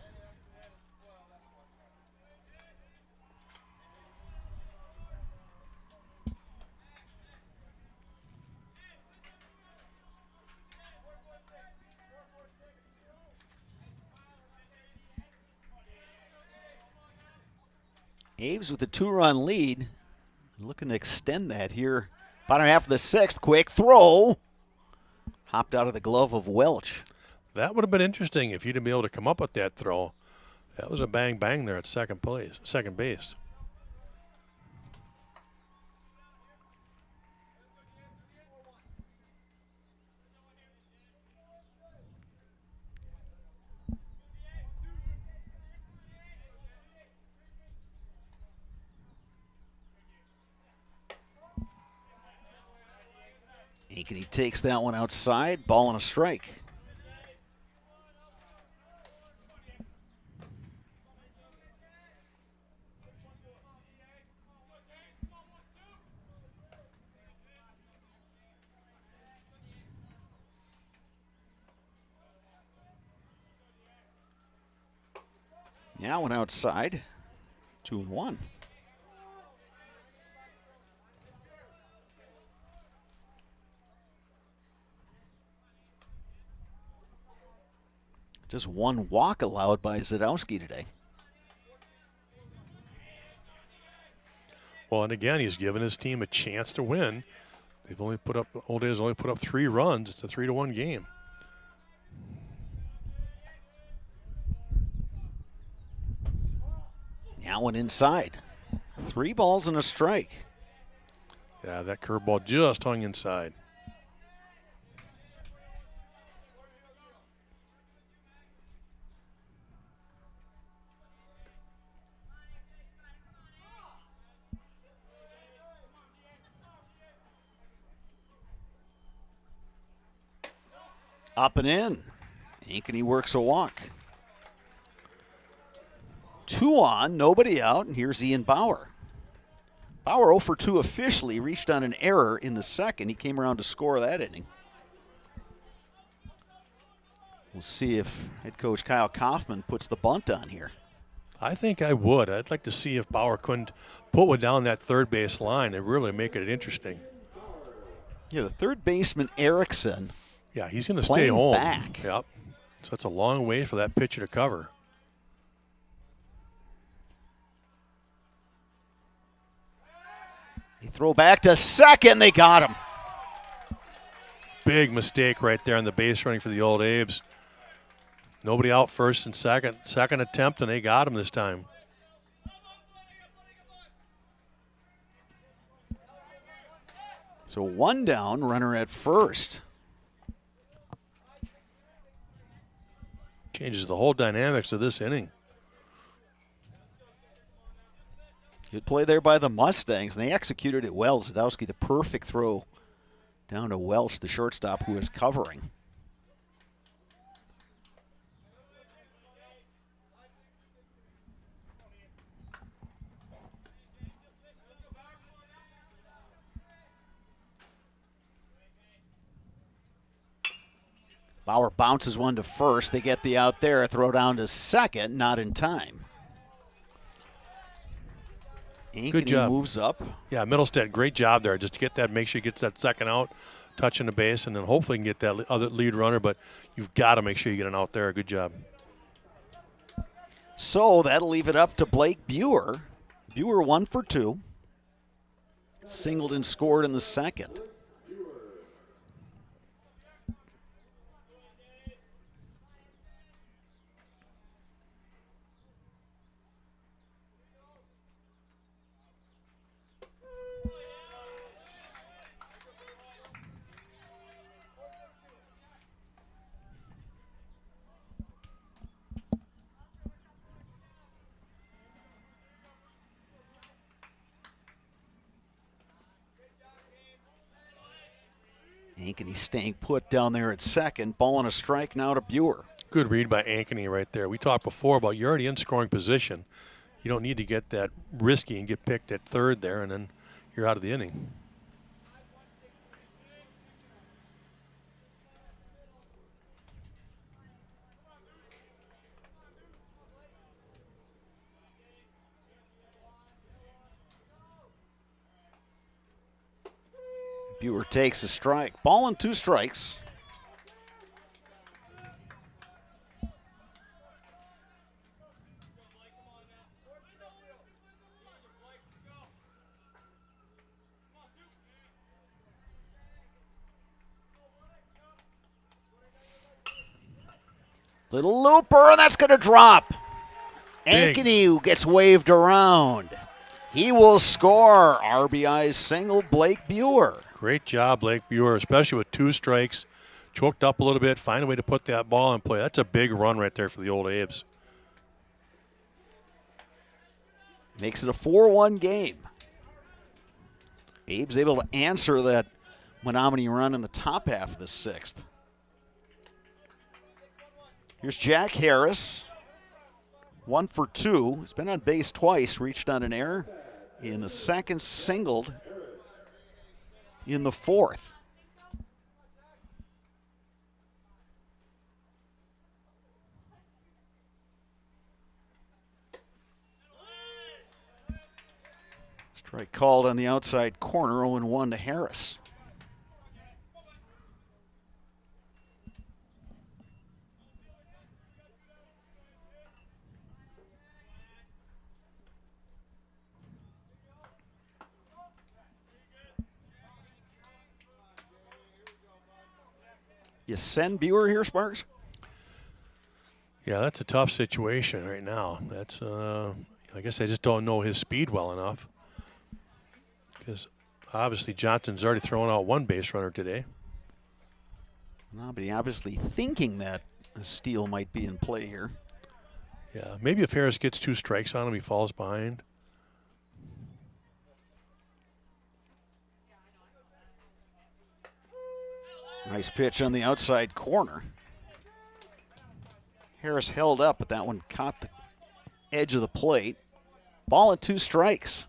Aves with a 2-run lead. Looking to extend that here. Bottom half of the 6th. Quick throw. Hopped out of the glove of Welch. That would have been interesting if you'd been able to come up with that throw. That was a bang there at second base. Ankeny takes that one outside. Ball and a strike. Now one outside. 2-1. Just one walk allowed by Zadowski today. Well, and again, he's given his team a chance to win. Old Days only put up 3 runs. It's a 3-1 game. Now one inside. 3 balls and a strike. Yeah, that curveball just hung inside. Up and in. Ankeny works a walk. 2 on, nobody out, and here's Ian Bauer. Bauer 0 for 2 officially, reached on an error in the 2nd. He came around to score that inning. We'll see if head coach Kyle Kaufman puts the bunt on here. I think I would. I'd like to see if Bauer couldn't put one down that third base line and really make it interesting. Yeah, the third baseman, Erickson. Yeah, he's going to stay home. Back. Yep. So that's a long way for that pitcher to cover. They throw back to second. They got him. Big mistake right there on the base running for the Old Abes. Nobody out first and second. Second attempt, and they got him this time. So 1 down, runner at first. Changes the whole dynamics of this inning. Good play there by the Mustangs, and they executed it well. Zadowski, the perfect throw down to Welch, the shortstop, who was covering. Bauer bounces one to first. They get the out there, throw down to second, not in time. Good job. Moves up. Yeah, Middlestead, great job there. Just to get that, make sure he gets that second out, touching the base, and then hopefully can get that other lead runner. But you've got to make sure you get an out there. Good job. So that'll leave it up to Blake Buer. Buer 1 for 2. Singled and scored in the 2nd. Ankeny staying put down there at second. Ball and a strike now to Buer. Good read by Ankeny right there. We talked before about you're already in scoring position. You don't need to get that risky and get picked at third there, and then you're out of the inning. Buer takes a strike. Ball and 2 strikes. Little looper, and that's going to drop. Ankeny gets waved around. He will score. RBI single, Blake Buer. Great job, Blake Buer, especially with 2 strikes. Choked up a little bit, find a way to put that ball in play. That's a big run right there for the old Abes. Makes it a 4-1 game. Abe's able to answer that Menomonie run in the top half of the 6th. Here's Jack Harris. 1 for 2. He's been on base twice, reached on an error in the 2nd, singled in the 4th. Strike called on the outside corner, 0-1 to Harris. You send Buer here, Sparks? Yeah, that's a tough situation right now. That's, I guess I just don't know his speed well enough. Because obviously Johnson's already thrown out 1 base runner today. No, but he obviously thinking that a steal might be in play here. Yeah, maybe if Harris gets 2 strikes on him, he falls behind. Nice pitch on the outside corner. Harris held up, but that one caught the edge of the plate. Ball and 2 strikes.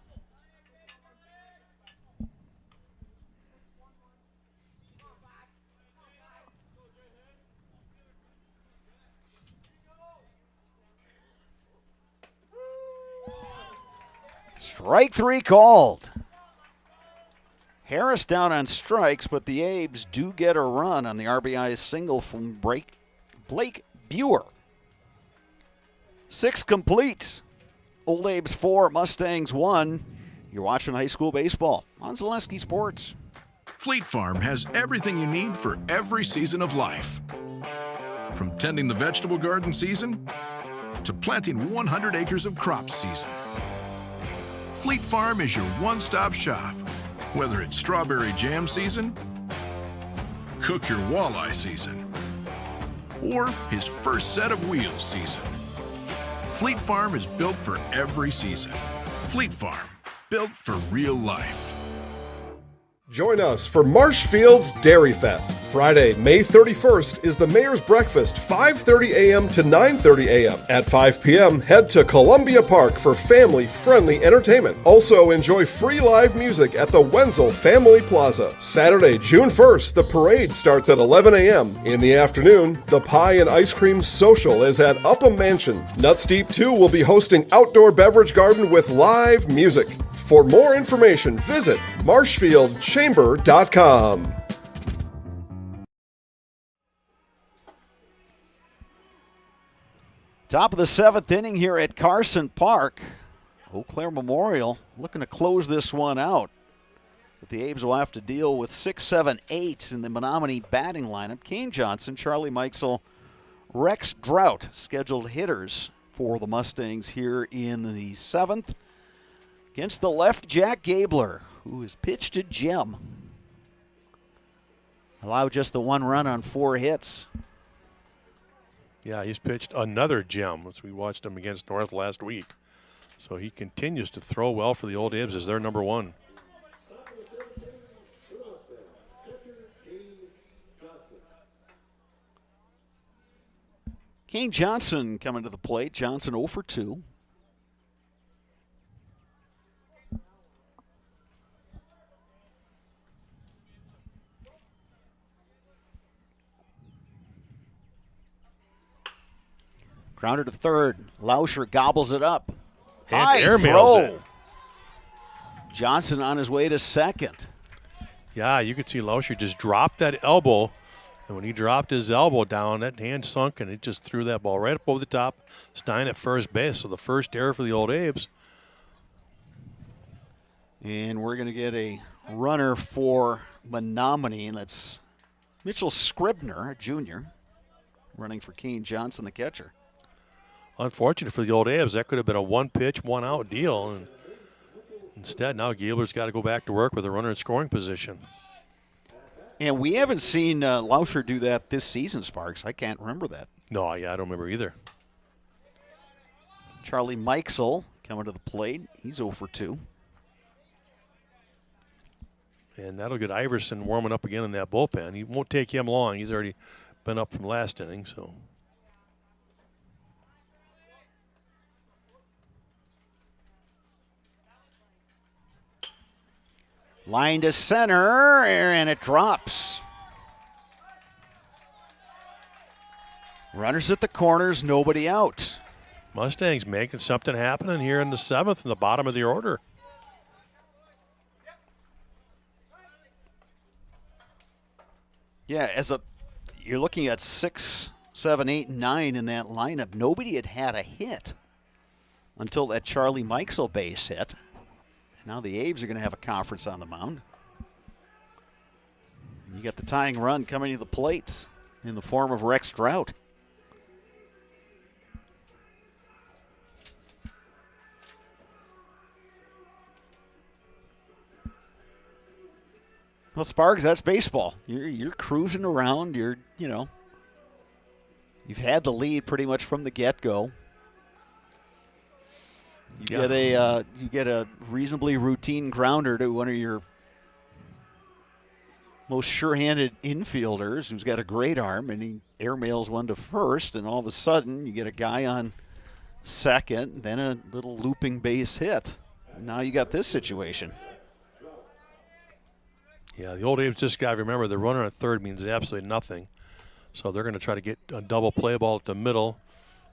Strike 3 called. Harris down on strikes, but the Abes do get a run on the RBI single from Blake Buer. 6 complete. Old Abes 4, Mustangs 1. You're watching high school baseball on Zaleski Sports. Fleet Farm has everything you need for every season of life. From tending the vegetable garden season to planting 100 acres of crops season. Fleet Farm is your one-stop shop. Whether it's strawberry jam season, cook your walleye season, or his first set of wheels season. Fleet Farm is built for every season. Fleet Farm, built for real life. Join us for Marshfield's Dairy Fest. Friday, May 31st is the Mayor's Breakfast, 5:30 a.m. to 9:30 a.m. At 5 p.m., head to Columbia Park for family-friendly entertainment. Also, enjoy free live music at the Wenzel Family Plaza. Saturday, June 1st, the parade starts at 11 a.m. In the afternoon, the Pie and Ice Cream Social is at Upham Mansion. Nuts Deep 2 will be hosting outdoor beverage garden with live music. For more information, visit marshfieldchamber.com. Top of the 7th inning here at Carson Park. Eau Claire Memorial looking to close this one out. But the Abes will have to deal with 6, 7, 8 in the Menomonie batting lineup. Kane Johnson, Charlie Meixel, Rex Drought, scheduled hitters for the Mustangs here in the 7th. Against the left, Jack Gabler, who has pitched a gem. Allowed just the 1 run on 4 hits. Yeah, he's pitched another gem as we watched him against North last week. So he continues to throw well for the Old Abes as their number 1. Kane Johnson coming to the plate. Johnson 0 for 2. Grounder to third. Lauscher gobbles it up. And high airmails throw. it. Johnson on his way to second. Yeah, you could see Lauscher just drop that elbow, and when he dropped his elbow down, that hand sunk, and it just threw that ball right up over the top. Stein at first base, so the first error for the Old Abes. And we're going to get a runner for Menomonie, and that's Mitchell Scribner, a junior, running for Kane Johnson, the catcher. Unfortunate for the Old Abes, that could have been a one-pitch, one-out deal, and instead now Gabler's got to go back to work with a runner in scoring position. And we haven't seen Lauscher do that this season, Sparks. I can't remember that. No, yeah, I don't remember either. Charlie Mikesel coming to the plate. He's 0 for 2. And that'll get Iverson warming up again in that bullpen. He won't take him long. He's already been up from last inning, so. Line to center, and it drops. Runners at the corners, nobody out. Mustangs making something happen here in the 7th in the bottom of the order. Yeah, you're looking at 6, 7, 8, and 9 in that lineup. Nobody had a hit until that Charlie Mikesel base hit. Now the Abes are going to have a conference on the mound. You got the tying run coming to the plate in the form of Rex Strout. Well, Sparks, that's baseball. You're cruising around. You've had the lead pretty much from the get-go. You get a reasonably routine grounder to one of your most sure-handed infielders who's got a great arm, and he airmails one to first, and all of a sudden you get a guy on second, then a little looping base hit. And now you got this situation. Yeah, the Old Abes just got to remember the runner at third means absolutely nothing. So they're going to try to get a double play ball at the middle.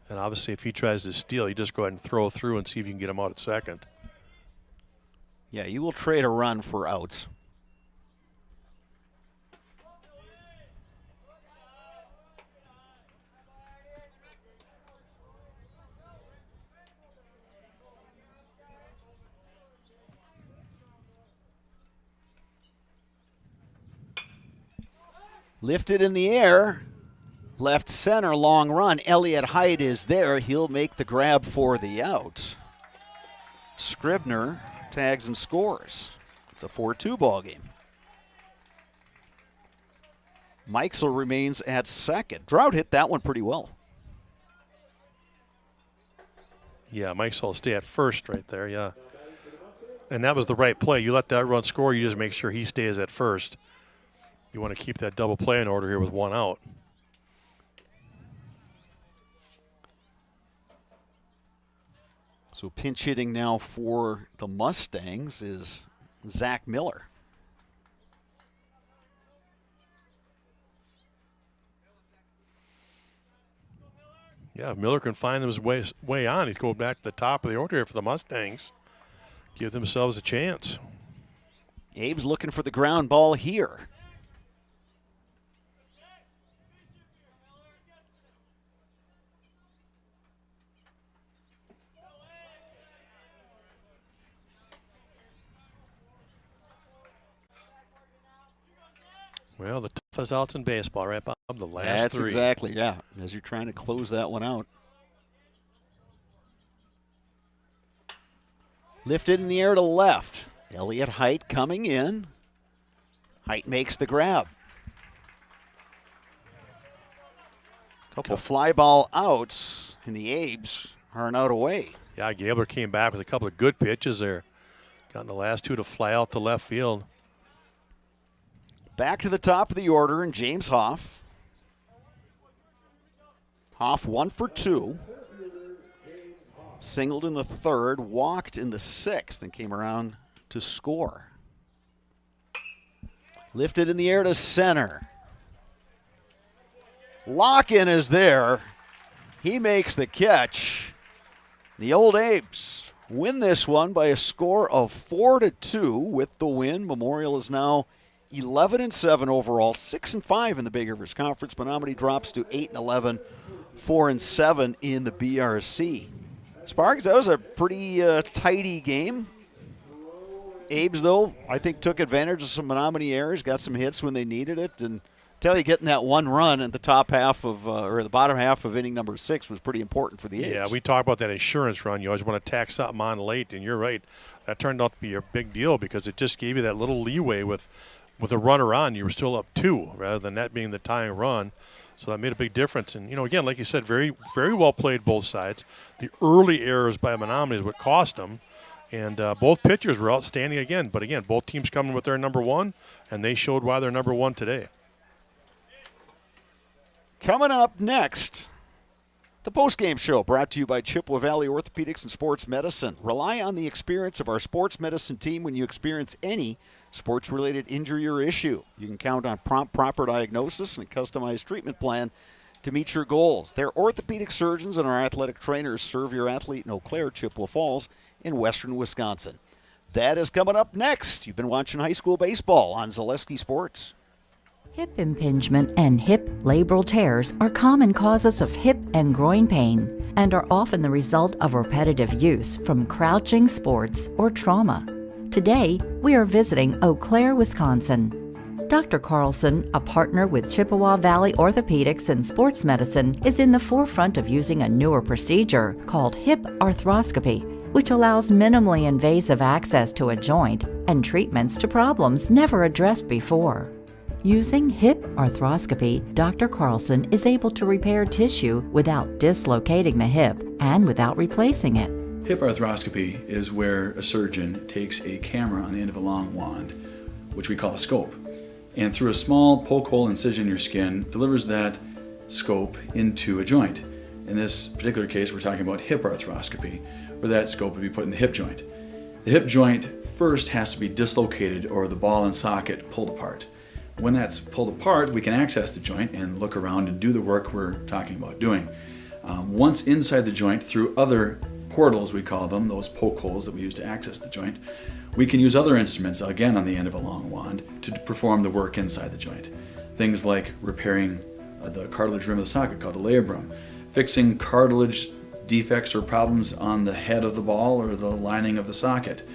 And obviously if he tries to steal, you just go ahead and throw through and see if you can get him out at second. Yeah, you will trade a run for outs. Lifted in the air. Left center, long run. Elliott Height is there. He'll make the grab for the out. Scribner tags and scores. It's a 4-2 ball game. Mikesel remains at second. Drought hit that one pretty well. Yeah, Mikesel will stay at first right there, yeah. And that was the right play. You let that run score, you just make sure he stays at first. You want to keep that double play in order here with one out. So pinch hitting now for the Mustangs is Zach Miller. Yeah, if Miller can find his way on, he's going back to the top of the order here for the Mustangs. Give themselves a chance. Abe's looking for the ground ball here. Well, the toughest outs in baseball, right, Bob? The last That's three. Exactly, yeah, as you're trying to close that one out. Lifted in the air to left. Elliott Height coming in. Height makes the grab. Couple fly ball outs, and the Abes are an out away. Yeah, Gabler came back with a couple of good pitches there. Got the last two to fly out to left field. Back to the top of the order, and James Hoff. Hoff 1 for 2. Singled in the third, walked in the sixth, and came around to score. Lifted in the air to center. Lock-in is there. He makes the catch. The Old Abes win this one by a score of 4-2 with the win. Memorial is now 11-7 overall, 6-5 in the Big Rivers Conference. Menomonie drops to 8-11, 4-7 in the BRC. Sparks, that was a pretty tidy game. Abe's, though, I think took advantage of some Menomonie errors, got some hits when they needed it, and tell you, getting that one run at the top half of, or the bottom half of inning number 6 was pretty important for the A's. Yeah, we talk about that insurance run. You always want to tack something on late, and you're right. That turned out to be a big deal because it just gave you that little leeway with a runner on. You were still up 2 rather than that being the tying run. So that made a big difference. And, again, like you said, very, very well played both sides. The early errors by Menomonie is what cost them. And both pitchers were outstanding again. But, again, both teams coming with their number 1, and they showed why they're number 1 today. Coming up next, the postgame show brought to you by Chippewa Valley Orthopedics and Sports Medicine. Rely on the experience of our sports medicine team when you experience any sports-related injury or issue. You can count on prompt, proper diagnosis and a customized treatment plan to meet your goals. Their orthopedic surgeons and our athletic trainers serve your athlete in Eau Claire, Chippewa Falls, in western Wisconsin. That is coming up next. You've been watching high school baseball on Zaleski Sports. Hip impingement and hip labral tears are common causes of hip and groin pain and are often the result of repetitive use from crouching sports or trauma. Today, we are visiting Eau Claire, Wisconsin. Dr. Carlson, a partner with Chippewa Valley Orthopedics and Sports Medicine, is in the forefront of using a newer procedure called hip arthroscopy, which allows minimally invasive access to a joint and treatments to problems never addressed before. Using hip arthroscopy, Dr. Carlson is able to repair tissue without dislocating the hip and without replacing it. Hip arthroscopy is where a surgeon takes a camera on the end of a long wand, which we call a scope, and through a small poke hole incision in your skin, delivers that scope into a joint. In this particular case, we're talking about hip arthroscopy, where that scope would be put in the hip joint. The hip joint first has to be dislocated or the ball and socket pulled apart. When that's pulled apart, we can access the joint and look around and do the work we're talking about doing. Once inside the joint, through other portals, we call them, those poke holes that we use to access the joint, we can use other instruments, again on the end of a long wand, to perform the work inside the joint. Things like repairing the cartilage rim of the socket, called the labrum, fixing cartilage defects or problems on the head of the ball or the lining of the socket,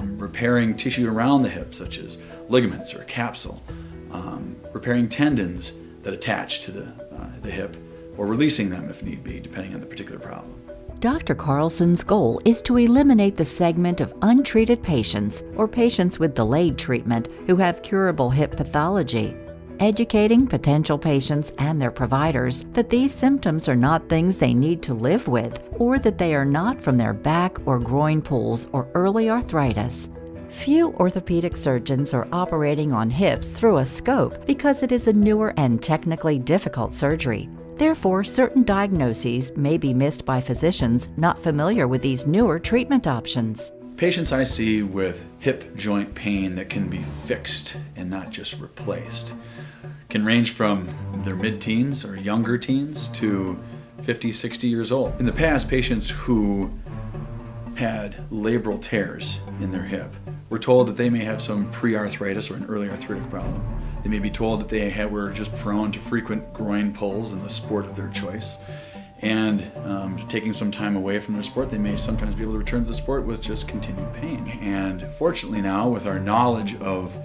repairing tissue around the hip, such as ligaments or capsule, repairing tendons that attach to the hip, or releasing them if need be, depending on the particular problem. Dr. Carlson's goal is to eliminate the segment of untreated patients or patients with delayed treatment who have curable hip pathology, educating potential patients and their providers that these symptoms are not things they need to live with, or that they are not from their back or groin pulls or early arthritis. Few orthopedic surgeons are operating on hips through a scope because it is a newer and technically difficult surgery. Therefore, certain diagnoses may be missed by physicians not familiar with these newer treatment options. Patients I see with hip joint pain that can be fixed and not just replaced can range from their mid-teens or younger teens to 50, 60 years old. In the past, patients who had labral tears in their hip were told that they may have some pre-arthritis or an early arthritic problem. They may be told that they were just prone to frequent groin pulls in the sport of their choice. And taking some time away from their sport, they may sometimes be able to return to the sport with just continued pain. And fortunately now, with our knowledge of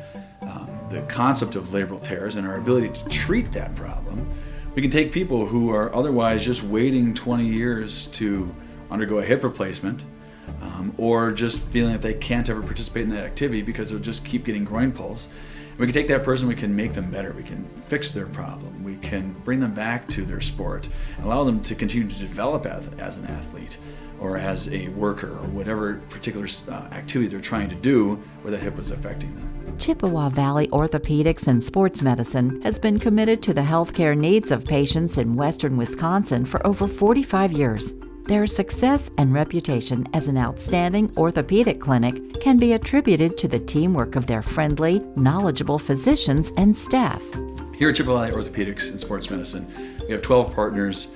the concept of labral tears and our ability to treat that problem, we can take people who are otherwise just waiting 20 years to undergo a hip replacement, or just feeling that they can't ever participate in that activity because they'll just keep getting groin pulls. We can take that person, we can make them better, we can fix their problem, we can bring them back to their sport, allow them to continue to develop as an athlete or as a worker or whatever particular activity they're trying to do where that hip was affecting them. Chippewa Valley Orthopedics and Sports Medicine has been committed to the healthcare needs of patients in western Wisconsin for over 45 years. Their success and reputation as an outstanding orthopedic clinic can be attributed to the teamwork of their friendly, knowledgeable physicians and staff. Here at Chippewa Valley Orthopedics and Sports Medicine, we have 12 partners,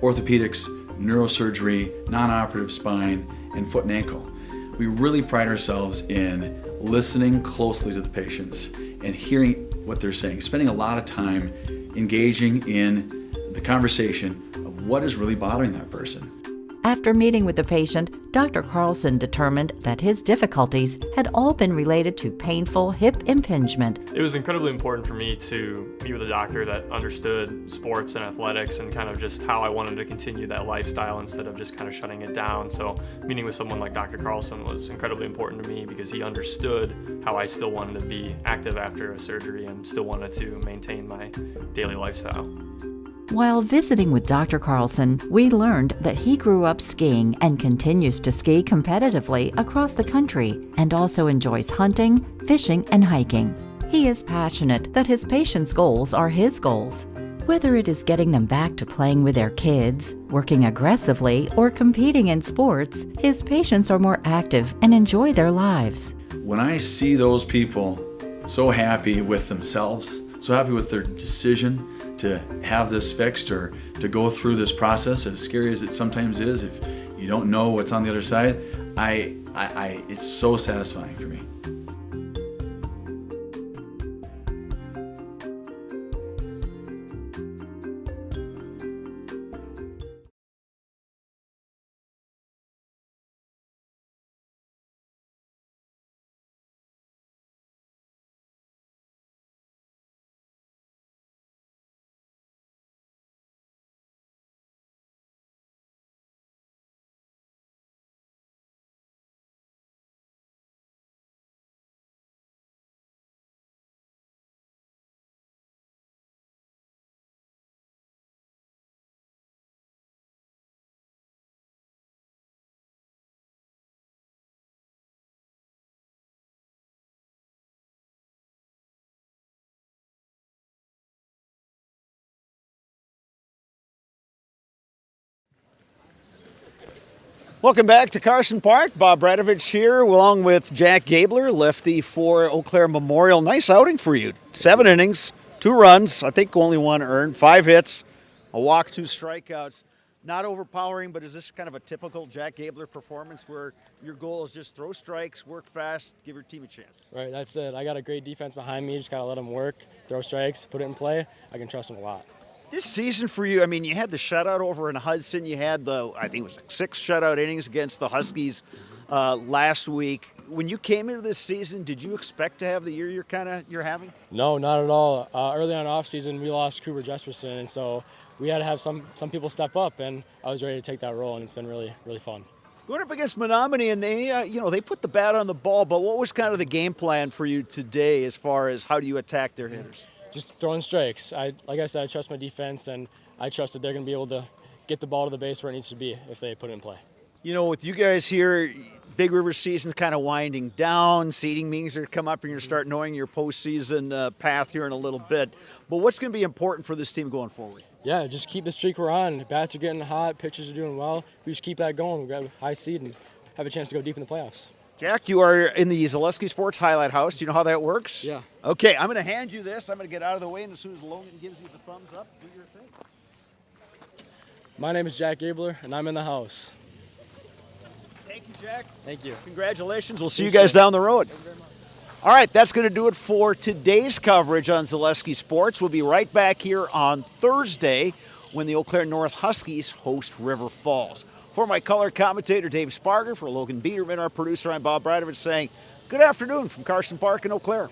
orthopedics, neurosurgery, non-operative spine, and foot and ankle. We really pride ourselves in listening closely to the patients and hearing what they're saying, spending a lot of time engaging in the conversation of what is really bothering that person. After meeting with the patient, Dr. Carlson determined that his difficulties had all been related to painful hip impingement. It was incredibly important for me to meet with a doctor that understood sports and athletics and kind of just how I wanted to continue that lifestyle instead of just kind of shutting it down. So meeting with someone like Dr. Carlson was incredibly important to me because he understood how I still wanted to be active after a surgery and still wanted to maintain my daily lifestyle. While visiting with Dr. Carlson, we learned that he grew up skiing and continues to ski competitively across the country and also enjoys hunting, fishing, and hiking. He is passionate that his patients' goals are his goals. Whether it is getting them back to playing with their kids, working aggressively, or competing in sports, his patients are more active and enjoy their lives. When I see those people so happy with themselves, so happy with their decision to have this fixed or to go through this process, as scary as it sometimes is, if you don't know what's on the other side, it's so satisfying for me. Welcome back to Carson Park. Bob Bradovich here, along with Jack Gabler, lefty for Eau Claire Memorial. Nice outing for you. 7 innings, 2 runs, I think only 1 earned, 5 hits, a walk, 2 strikeouts. Not overpowering, but is this kind of a typical Jack Gabler performance where your goal is just throw strikes, work fast, give your team a chance? Right, that's it. I got a great defense behind me. Just got to let them work, throw strikes, put it in play. I can trust them a lot. This season for you, I mean, you had the shutout over in Hudson. You had I think it was 6 shutout innings against the Huskies last week. When you came into this season, did you expect to have the year you're having? No, not at all. Early on off season, we lost Cooper Jesperson, and so we had to have some people step up, and I was ready to take that role, and it's been really, really fun. Going up against Menomonie, and they put the bat on the ball, but what was kind of the game plan for you today as far as how do you attack their hitters? Just throwing strikes. Like I said, I trust my defense, and I trust that they're going to be able to get the ball to the base where it needs to be if they put it in play. You know, with you guys here, Big River season's kind of winding down. Seeding meetings are come up, and you're going to start knowing your postseason path here in a little bit. But what's going to be important for this team going forward? Yeah, just keep the streak we're on. Bats are getting hot, pitchers are doing well. We just keep that going. We've got a high seed and have a chance to go deep in the playoffs. Jack, you are in the Zaleski Sports Highlight House. Do you know how that works? Yeah. Okay, I'm going to hand you this. I'm going to get out of the way, and as soon as Logan gives you the thumbs up, do your thing. My name is Jack Gabler, and I'm in the house. Thank you, Jack. Thank you. Congratulations. We'll see you guys down the road. Thank you very much. All right, that's going to do it for today's coverage on Zaleski Sports. We'll be right back here on Thursday when the Eau Claire North Huskies host River Falls. For my color commentator, Dave Sparger, for Logan Biederman, our producer, I'm Bob Bradovich saying good afternoon from Carson Park in Eau Claire.